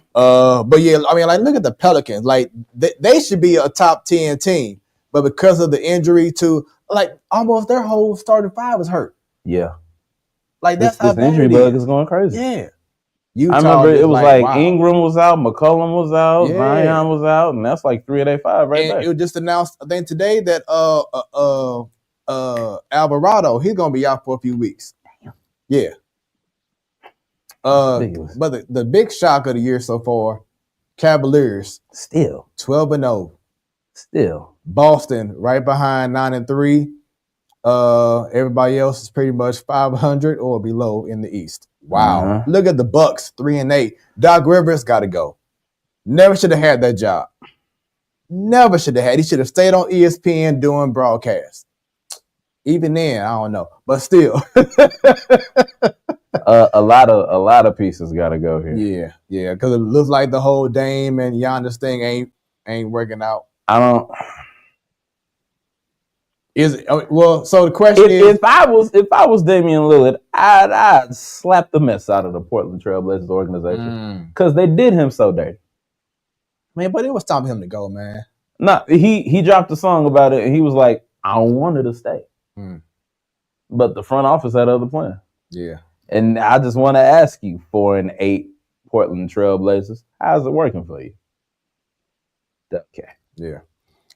But yeah, look at the Pelicans. Like they should be a top 10 team, but because of the injury to almost their whole starting five was hurt. Yeah, like that's this injury bug is going crazy. Yeah, I remember it was wow. Ingram was out, McCollum was out, Zion was out, and that's like 3 of their 5 right there. It was just announced, I think today that Alvarado, he's gonna be out for a few weeks. Damn. Yeah. But the big shock of the year so far, Cavaliers still 12-0. Still Boston right behind 9-3. Everybody else is pretty much 500 or below in the East. Wow. Look at the Bucks, 3-8. Doc Rivers got to go. Never should have had that job. Never should have had. He should have stayed on ESPN doing broadcasts. Even then, I don't know, but still, a lot of pieces got to go here. Yeah, because it looks like the whole Dame and Giannis thing ain't working out. Well? So the question is, If I was Damian Lillard, I'd slap the mess out of the Portland Trailblazers organization because they did him so dirty. man, but it was time for him to go, man. No, he dropped a song about it, and he was like, "I wanted to stay," but the front office had other plans. Yeah, and I just want to ask you, 4-8 Portland Trailblazers, how's it working for you? Okay, yeah.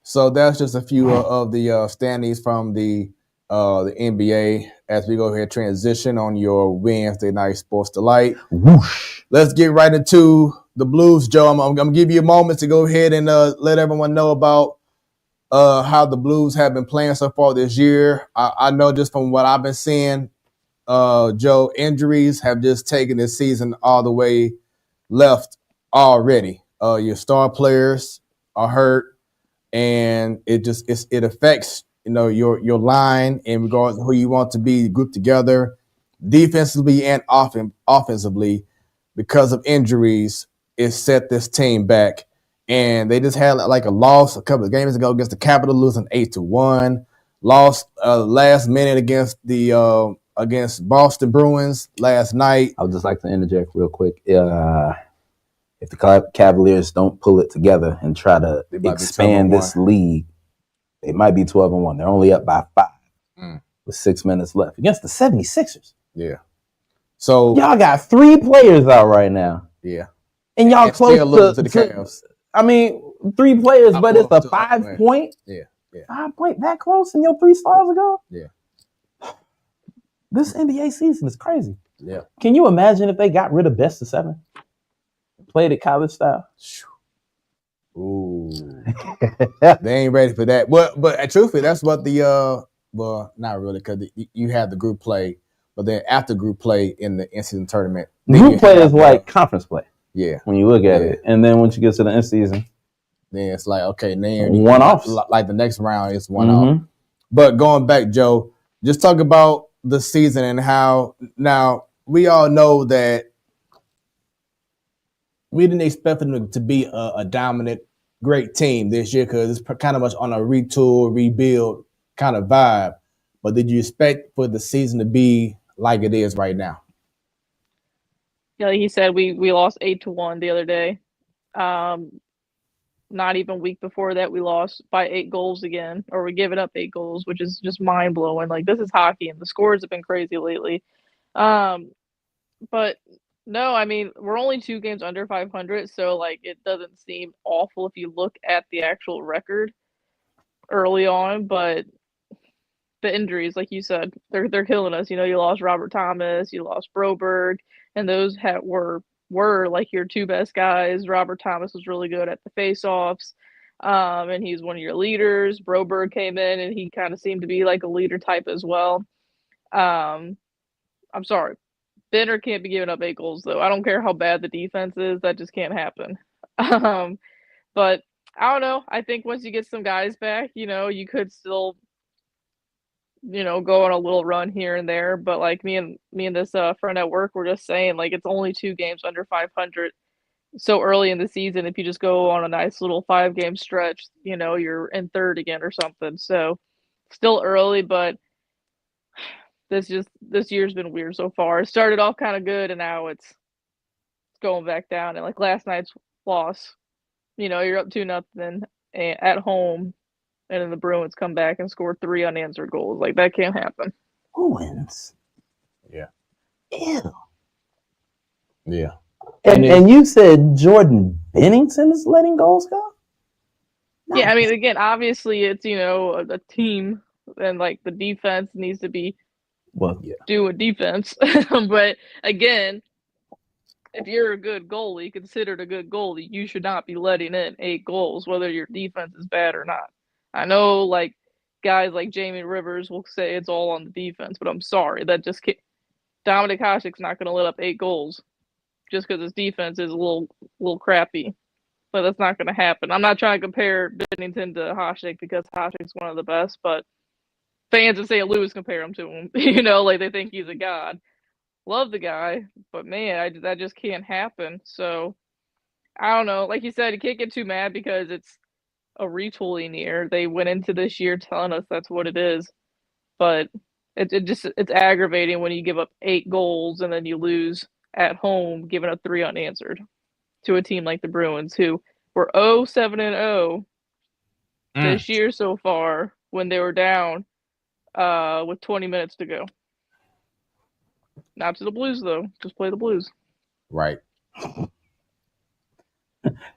So that's just a few of the standings from the NBA as we go ahead and transition on your Wednesday night sports delight. Whoosh. Let's get right into the Blues, Joe. I'm going to give you a moment to go ahead and let everyone know about how the Blues have been playing so far this year. I know just from what I've been seeing, Joe, injuries have just taken this season all the way left already. Your star players are hurt. And it affects your line in regards to who you want to be grouped together, defensively and offensively, because of injuries. It set this team back, and they just had like a loss a couple of games ago against the Capitals, losing 8-1. Lost last minute against the against Boston Bruins last night. I would just like to interject real quick. If the Cavaliers don't pull it together and try to expand this league, they might be 12-1. They're only up by 5 with 6 minutes left against the 76ers. Yeah. So y'all got 3 players out right now. Yeah. And y'all close to the Cavs. I mean, 3 players, but it's a 5 point. Yeah. 5 point that close and your 3 stars ago? Yeah. This NBA season is crazy. Yeah. Can you imagine if they got rid of best of 7? Played it college style. Ooh, they ain't ready for that. But truthfully, that's what the well, not really, because you have the group play, but then after group play in the in-season tournament, group play is like conference play. Yeah, when you look at it, and then once you get to the in-season, then it's like okay, then one off. Like the next round is one off. But going back, Joe, just talk about the season and how now we all know that. We didn't expect them to be a dominant, great team this year because it's kind of much on a retool, rebuild kind of vibe. But did you expect for the season to be like it is right now? Yeah, like he said, we lost 8-1 the other day. Not even a week before that, we lost by 8 goals again, or we're giving up 8 goals, which is just mind blowing. Like, this is hockey, and the scores have been crazy lately. But no, I mean, we're only 2 games under 500, so like it doesn't seem awful if you look at the actual record early on. But the injuries, like you said, they're killing us. You know, you lost Robert Thomas, you lost Broberg, and those were like your 2 best guys. Robert Thomas was really good at the faceoffs, and he's one of your leaders. Broberg came in, and he kind of seemed to be like a leader type as well. I'm sorry. Benner can't be giving up 8 goals, though. I don't care how bad the defense is. That just can't happen. But I don't know. I think once you get some guys back, you could still, go on a little run here and there. But like me and this friend at work were just saying, like, it's only 2 games under 500 so early in the season. If you just go on a nice little 5-game stretch, you're in third again or something. So still early, but this year's been weird so far. It started off kind of good, and now it's going back down. And like last night's loss, you're up 2-0 at home, and then the Bruins come back and score 3 unanswered goals. Like, that can't happen. Bruins. Yeah. Ew. Yeah. And you said Jordan Bennington is letting goals go? Nice. Yeah, I mean, again, obviously it's, a team, and like the defense needs to be doing defense. But again, if you're a good goalie, considered a good goalie, you should not be letting in 8 goals, whether your defense is bad or not. I know, like, guys like Jamie Rivers will say it's all on the defense, but I'm sorry, that just can't. Dominic Hasek's not going to let up 8 goals just because his defense is a little crappy. But that's not going to happen. I'm not trying to compare Bennington to Hasek because Hasek's one of the best, but fans of St. Louis compare him to him. Like they think he's a god. Love the guy, but man, that just can't happen. So I don't know. Like you said, you can't get too mad because it's a retooling year. They went into this year telling us that's what it is, but it's aggravating when you give up 8 goals and then you lose at home, giving up 3 unanswered to a team like the Bruins, who were 0-7-0 this year so far when they were down with 20 minutes to go. Not to the Blues though. Just play the Blues. Right.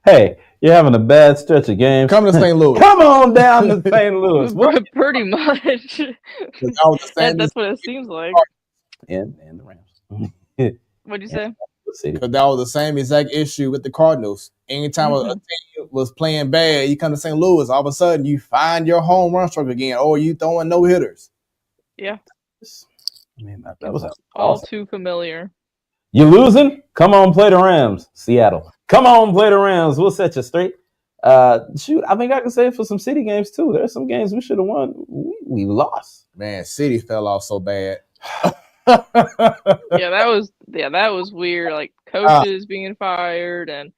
Hey, you're having a bad stretch of games. Come to St. Louis. Come on down to St. Louis. What? Pretty much. That's what it seems like. And the Rams. What'd you say? Because that was the same exact issue with the Cardinals. Anytime a team was playing bad, you come to St. Louis, all of a sudden you find your home run stroke again, or you throwing no hitters. Yeah. I mean, that was all awesome. too familiar. You losing? Come on, play the Rams. Seattle. Come on, play the Rams. We'll set you straight. Shoot, I think I can say it for some city games too. There's some games we should have won. We lost. Man, City fell off so bad. that was weird. Like coaches being fired and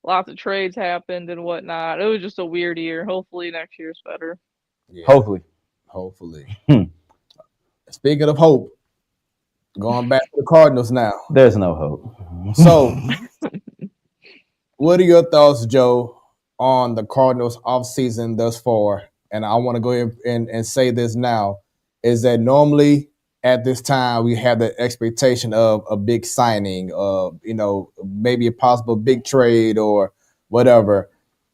lots of trades happened and whatnot. It was just a weird year. Hopefully next year's better. Yeah, Hopefully. Speaking of hope, going back to the Cardinals now. There's no hope. So, what are your thoughts, Joe, on the Cardinals offseason thus far? And I want to go ahead and say this now, is that normally at this time we have the expectation of a big signing, maybe a possible big trade or whatever.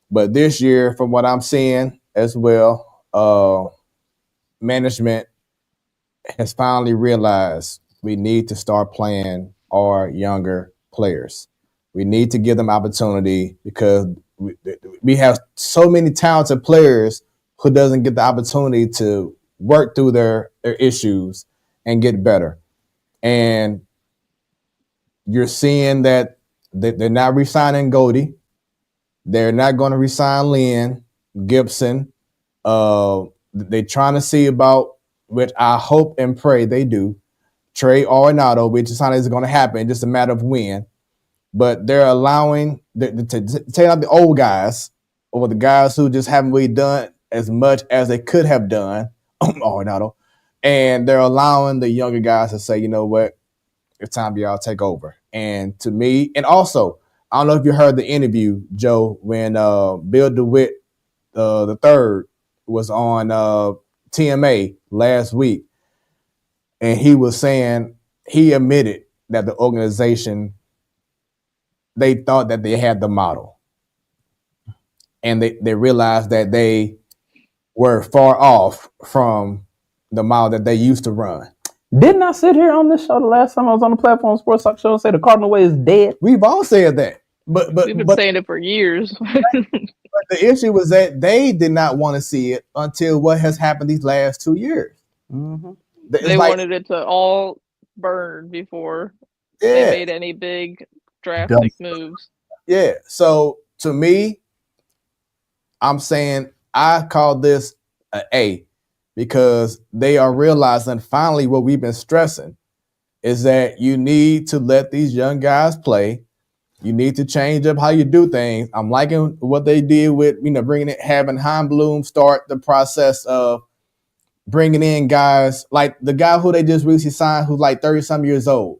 But this year, from what I'm seeing as well, management has finally realized we need to start playing our younger players. We need to give them opportunity because we have so many talented players who doesn't get the opportunity to work through their issues and get better. And you're seeing that they're not re-signing Goldie. They're not going to re-sign Lynn, Gibson. They're trying to see about, which I hope and pray they do, Trey Arenado, which is not going to happen, just a matter of when. But they're allowing to take out the old guys or the guys who just haven't really done as much as they could have done, Arenado, and they're allowing the younger guys to say, you know what, it's time for y'all to take over. And to me, and also, I don't know if you heard the interview, Joe, when Bill DeWitt the third was on TMA last week, and he was saying he admitted that the organization, they thought that they had the model, and they realized that they were far off from the model that they used to run. Didn't I sit here on this show the last time I was on the platform Sportstalk show and say the Cardinal way is dead? We've all said that, but we've been saying it for years. But the issue was that they did not want to see it until what has happened these last 2 years. Mm-hmm. They wanted it to all burn before they made any big drastic moves. Yeah. So to me, I'm saying I call this an A because they are realizing finally what we've been stressing is that you need to let these young guys play. You need to change up how you do things. I'm liking what they did with, having Heimblum start the process of bringing in guys like the guy who they just recently signed, who's like 30-some years old.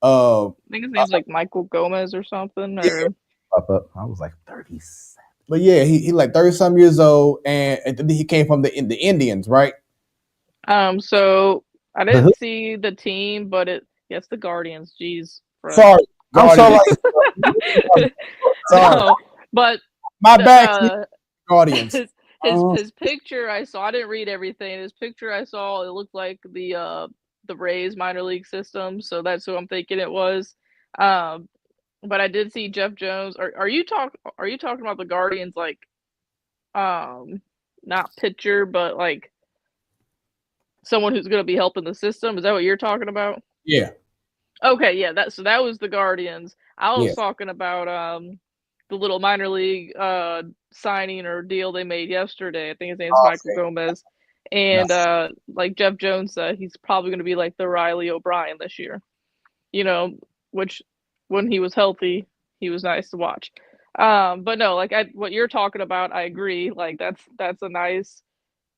I think his name's like Michael Gomez or something. Yeah. I was like 37. But yeah, he like 30-some years old, and he came from the Indians, right? So I didn't see the team, but it's the Guardians. Jeez. Sorry. I'm sorry. Sorry. No, but my bad. Guardians. His picture I saw. I didn't read everything. His picture I saw. It looked like the Rays minor league system. So that's who I'm thinking it was. But I did see Jeff Jones. Are you talking about the Guardians like, not pitcher, but like someone who's going to be helping the system? Is that what you're talking about? Yeah. Okay, yeah, that was the Guardians. I was talking about the little minor league signing or deal they made yesterday. I think his name's Michael Gomez. And like Jeff Jones said, he's probably going to be like the Riley O'Brien this year. Which when he was healthy, he was nice to watch. But no, like what you're talking about, I agree. Like that's a nice,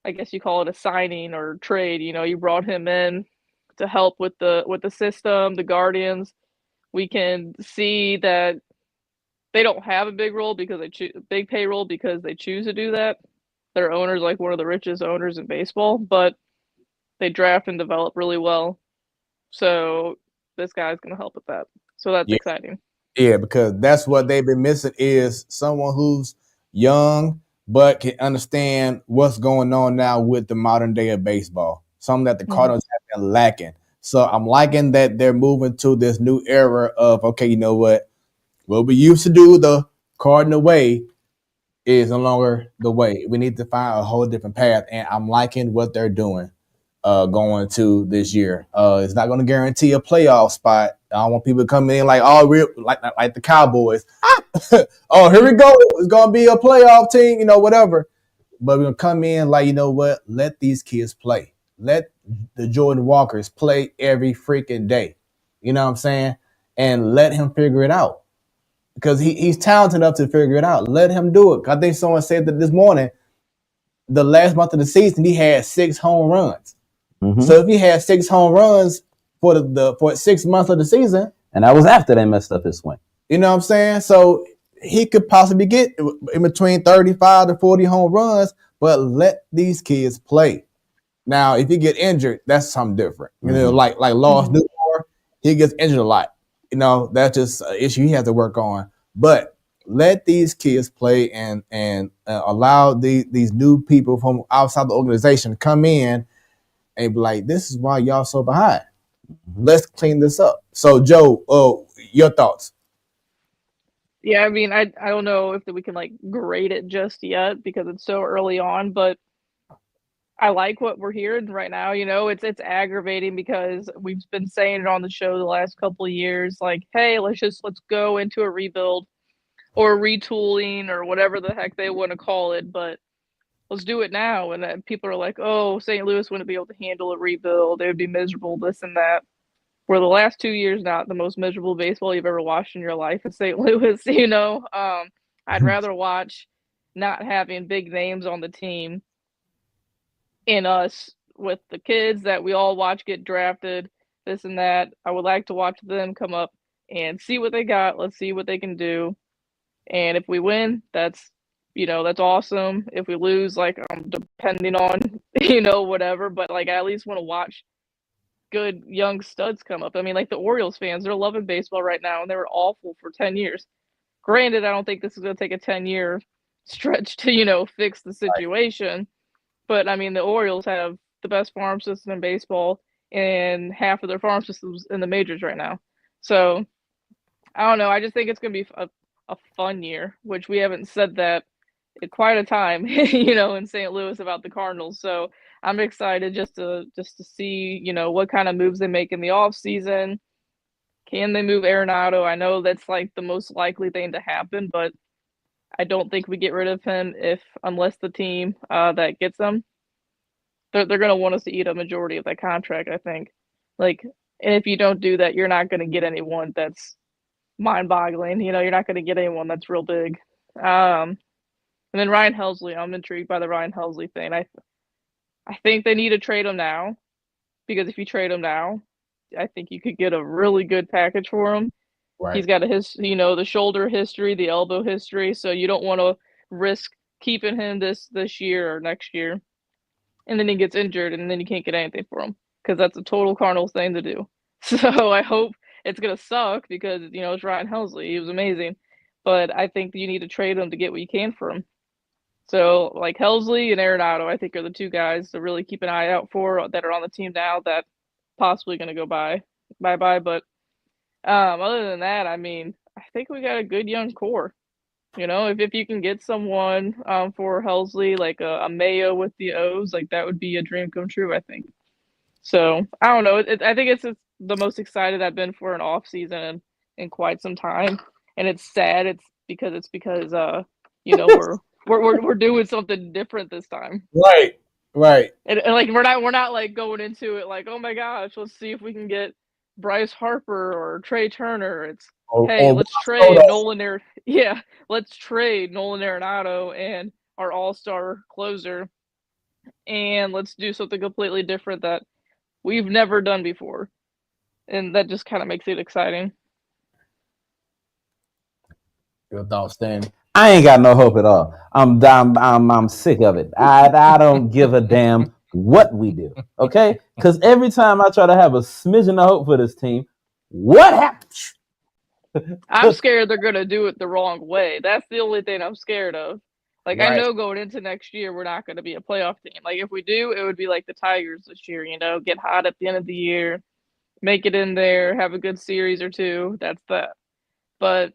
I guess you call it a signing or trade. You know, you brought him in to help with the system, the Guardians. We can see that they don't have a big role because big payroll because they choose to do that. Their owner's like one of the richest owners in baseball, but they draft and develop really well. So this guy's gonna help with that. So that's Yeah. exciting. Yeah, because that's what they've been missing is someone who's young but can understand what's going on now with the modern day of baseball. Something that the Cardinals have been lacking. So I'm liking that they're moving to this new era of, okay, you know what we used to do the Cardinal way is no longer the way. We need to find a whole different path, and I'm liking what they're doing going to this year. It's not going to guarantee a playoff spot. I don't want people coming in like, oh, we're like the Cowboys. Oh, here we go. It's going to be a playoff team, you know, whatever. But we're going to come in like, you know what? Let these kids play. Let the Jordan Walkers play every freaking day. You know what I'm saying? And let him figure it out. Because he's talented enough to figure it out. Let him do it. I think someone said that this morning, the last month of the season, he had 6 home runs. Mm-hmm. So if he had 6 home runs for for 6 months of the season, and that was after they messed up his swing. You know what I'm saying? So he could possibly get in between 35 to 40 home runs, but let these kids play. Now, if you get injured, that's something different. You know, like Lost Newmore, he gets injured a lot. You know, that's just an issue he has to work on. But let these kids play and allow these new people from outside the organization to come in and be like, this is why y'all so behind. Let's clean this up. So, Joe, your thoughts? Yeah, I mean, I don't know if we can like grade it just yet because it's so early on, but I like what we're hearing right now. You know, it's aggravating because we've been saying it on the show the last couple of years, like, hey, let's go into a rebuild or retooling or whatever the heck they want to call it, but let's do it now. And then people are like, oh, St. Louis wouldn't be able to handle a rebuild. They would be miserable, this and that. Were the last 2 years not the most miserable baseball you've ever watched in your life in St. Louis, you know? I'd rather watch not having big names on the team and us with the kids that we all watch get drafted, this and that. I would like to watch them come up and see what they got. Let's see what they can do. And if we win, that's awesome. If we lose, like, depending on, whatever. But, like, I at least want to watch good young studs come up. I mean, like the Orioles fans, they're loving baseball right now, and they were awful for 10 years. Granted, I don't think this is going to take a 10-year stretch to, fix the situation. But, I mean, the Orioles have the best farm system in baseball, and half of their farm systems in the majors right now. So, I don't know. I just think it's going to be a fun year, which we haven't said that in quite a time, in St. Louis about the Cardinals. So I'm excited just to see, what kind of moves they make in the off season. Can they move Arenado? I know that's like the most likely thing to happen, but I don't think we get rid of him unless the team that gets him, they're going to want us to eat a majority of that contract, I think. Like, and if you don't do that, you're not going to get anyone that's mind-boggling. You're not going to get anyone that's real big. And then Ryan Helsley, I'm intrigued by the Ryan Helsley thing. I think they need to trade him now, because if you trade him now, I think you could get a really good package for him. Right. He's got the shoulder history, the elbow history, so you don't want to risk keeping him this year or next year, and then he gets injured, and then you can't get anything for him, because that's a total Cardinals thing to do. So I hope it's gonna suck, because it's Ryan Helsley. He was amazing, but I think you need to trade him to get what you can for him. So, like, Helsley and Arenado, I think, are the two guys to really keep an eye out for that are on the team now that possibly going to go bye-bye. But other than that, I mean, I think we got a good young core. If you can get someone for Helsley, like a Mayo with the O's, like, that would be a dream come true, I think. So, I don't know. I think it's the most excited I've been for an off season in quite some time. And it's sad. It's because we're doing something different this time. Right. And like we're not like going into it like, oh my gosh, let's see if we can get Bryce Harper or Trey Turner. It's Or let's trade Nolan let's trade Nolan Arenado and our all-star closer, and let's do something completely different that we've never done before, and that just kind of makes it exciting. Your thoughts, Stan? I ain't got no hope at all. I'm sick of it. I don't give a damn what we do. Okay, because every time I try to have a smidgen of hope for this team, what happens? I'm scared they're gonna do it the wrong way. That's the only thing I'm scared of. Like, I know going into next year we're not gonna be a playoff team. Like, if we do, it would be like the Tigers this year. Get hot at the end of the year, make it in there, have a good series or two. That's that. But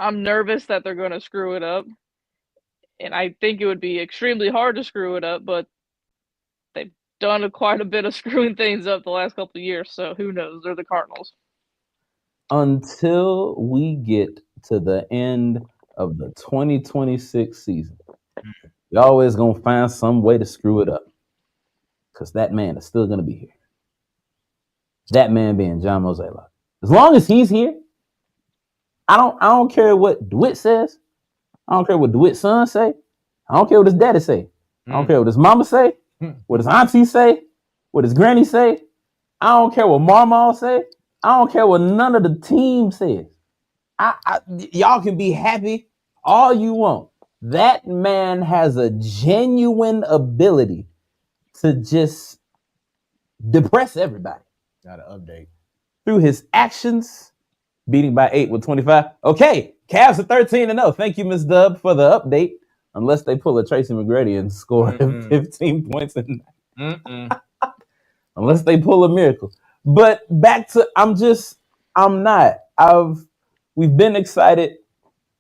I'm nervous that they're gonna screw it up, and I think it would be extremely hard to screw it up. But they've done quite a bit of screwing things up the last couple of years, so who knows? They're the Cardinals. Until we get to the end of the 2026 season, you're always going to find some way to screw it up, because that man is still going to be here. That man being John Mozeliak. As long as he's here, I don't care what DeWitt says. I don't care what DeWitt's son say. I don't care what his daddy say. I don't care what his mama say, what his auntie say, what his granny say. I don't care what Marmal say. I don't care what none of the team says. Y'all can be happy all you want. That man has a genuine ability to just depress everybody. Got an update. Through his actions, beating by 8 with 25. Okay, Cavs are 13-0. Thank you, Ms. Dub, for the update. Unless they pull a Tracy McGrady and score 15 points in unless they pull a miracle. But back to, we've been excited.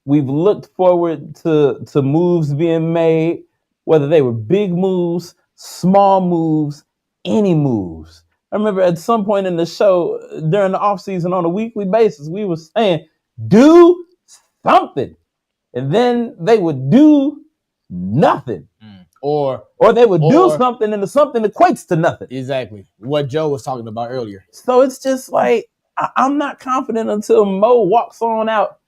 We've looked forward to moves being made, whether they were big moves, small moves, any moves. I remember at some point in the show during the offseason on a weekly basis, we were saying, do something. And then they would do nothing. Or they would do something and the something equates to nothing. Exactly. What Joe was talking about earlier. So it's just like, I'm not confident until Mo walks on out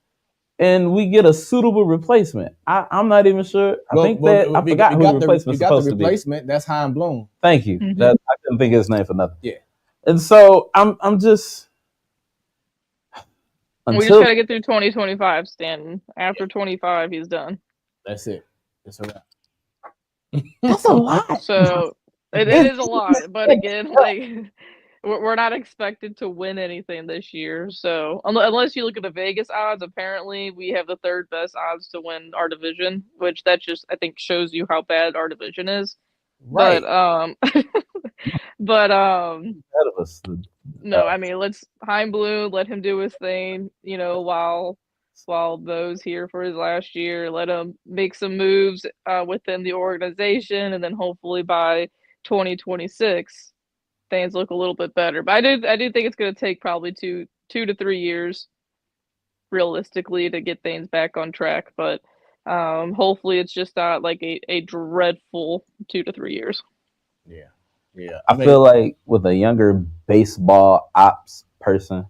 and we get a suitable replacement. I'm not even sure. I forgot who the replacement's supposed to be. Replacement. That's Hein Bloom. Thank you. Mm-hmm. I couldn't think of his name for nothing. Yeah. And so I'm just. We just gotta get through 2025, Stanton. After 25, he's done. That's it. That's a wrap. That's a lot. So it is a lot, but again, like, we're not expected to win anything this year. So unless you look at the Vegas odds, apparently we have the third best odds to win our division, which that just, I think, shows you how bad our division is. Right. But no, I mean, let's Hein Bloom, let him do his thing, while Bo's here for his last year. Let him make some moves within the organization, and then hopefully by 2026 things look a little bit better. But I do think it's going to take probably two to 3 years realistically to get things back on track. But hopefully it's just not like a dreadful 2 to 3 years. Yeah. I feel like with a younger baseball ops person,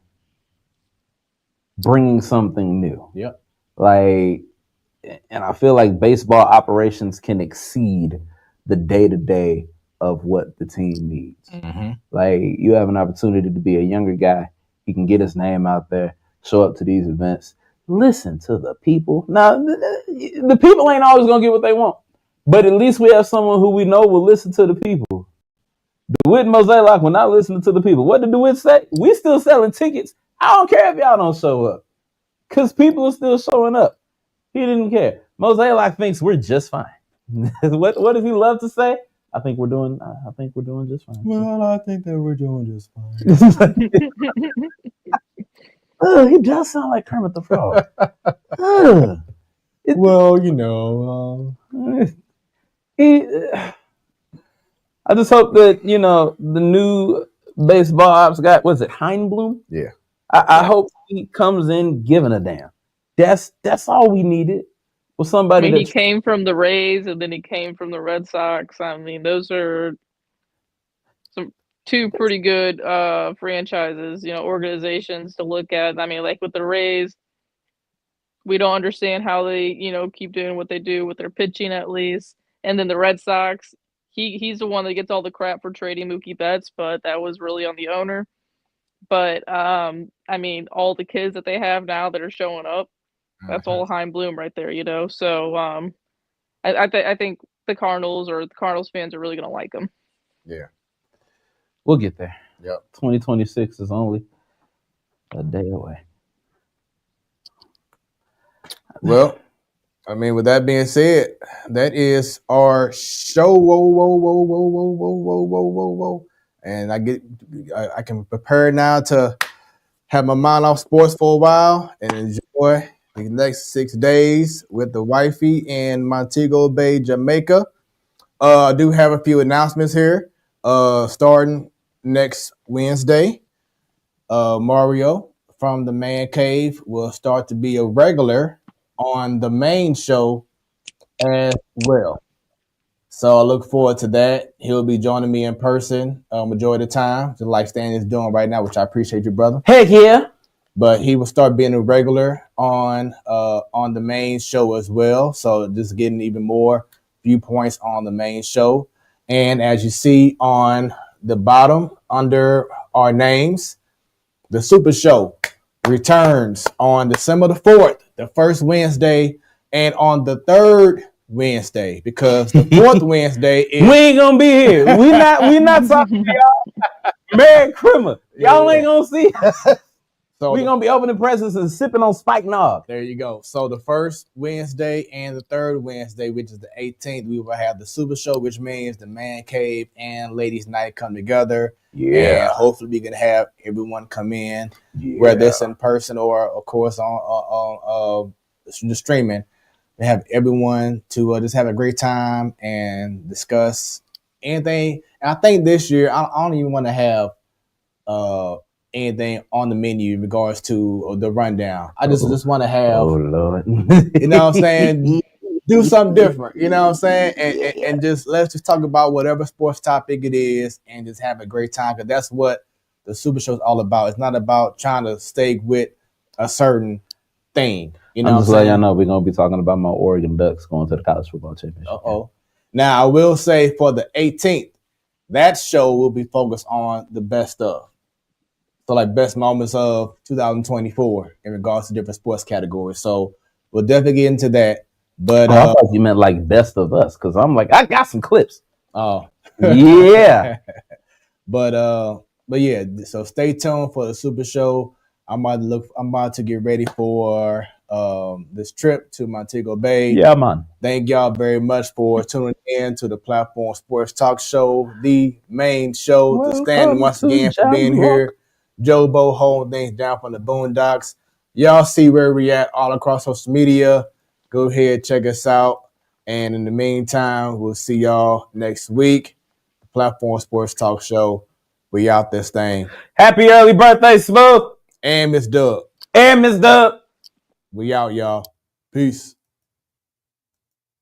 bringing something new. Yep. And I feel like baseball operations can exceed the day-to-day of what the team needs. Mm-hmm. Like, you have an opportunity to be a younger guy. He can get his name out there, show up to these events, listen to the people. Now, the people ain't always going to get what they want, but at least we have someone who we know will listen to the people. DeWitt and Mozeliak will not listen to the people. What did DeWitt say? We still selling tickets. I don't care if y'all don't show up, because people are still showing up. He didn't care. Mozeliak thinks we're just fine. What does he love to say? I think we're doing just fine. Well, I think that we're doing just fine. He does sound like Kermit the Frog. Well, I just hope that, the new baseball ops guy, was it Hein Bloom? Yeah. I hope he comes in giving a damn. That's all we needed. Was somebody he came from the Rays and then he came from the Red Sox. I mean, those are two pretty good franchises, organizations to look at. I mean, like with the Rays, we don't understand how they, keep doing what they do with their pitching at least. And then the Red Sox, he's the one that gets all the crap for trading Mookie Betts, but that was really on the owner. But I mean, all the kids that they have now that are showing up, that's all Heim Bloom right there, So I think the Cardinals fans are really gonna like him. Yeah, We'll get there. Yep. 2026 is only a day away. Well, I mean, with that being said, that is our show. Whoa. And I can prepare now to have my mind off sports for a while and enjoy the next 6 days with the wifey in Montego Bay, Jamaica. I do have a few announcements here. Starting next Wednesday, Mario from the Man Cave will start to be a regular on the main show as well. So I look forward to that. He'll be joining me in person majority of the time, just like Stan is doing right now, which I appreciate you, brother. Heck yeah. But he will start being a regular on the main show as well. So just getting even more viewpoints on the main show. And as you see on the bottom under our names, the Super Show returns on December the 4th, the first Wednesday, and on the third Wednesday, because the fourth Wednesday is we ain't gonna be here. We not talking to y'all. Merry Christmas. Y'all ain't gonna see us. So we gonna be opening presents and sipping on spike nog. There you go. So the first Wednesday and the third Wednesday, which is the 18th, we will have the Super Show, which means the Man Cave and Ladies Night come together. Yeah. And hopefully we can have everyone come in, whether it's in person or, of course, on the streaming. We have everyone to just have a great time and discuss anything. And I think this year, I don't even want to have anything on the menu in regards to the rundown. I just want to have, oh Lord, you know what I'm saying, do something different, you know what I'm saying, and just let's just talk about whatever sports topic it is and just have a great time, because that's what the Super Show is all about. It's not about trying to stay with a certain thing. You know, I'm just letting y'all know we're gonna be talking about my Oregon Ducks going to the college football championship. Now I will say for the 18th, that show will be focused on the best of. So like best moments of 2024 in regards to different sports categories. So we'll definitely get into that. But I thought you meant like best of us, because I'm like, I got some clips. Oh yeah. But yeah, so stay tuned for the Super Show. I'm about to get ready for this trip to Montego Bay. Yeah, man. Thank y'all very much for tuning in to the Platform Sports Talk Show, the main show. To stand once again for being here. Joe Bo holding things down from the Boondocks. Y'all see where we at all across social media. Go ahead, check us out. And in the meantime, we'll see y'all next week. The Platform Sports Talk Show. We out this thing. Happy early birthday, Smoooth. And Miss Dub. And Miss Dub. We out, y'all. Peace.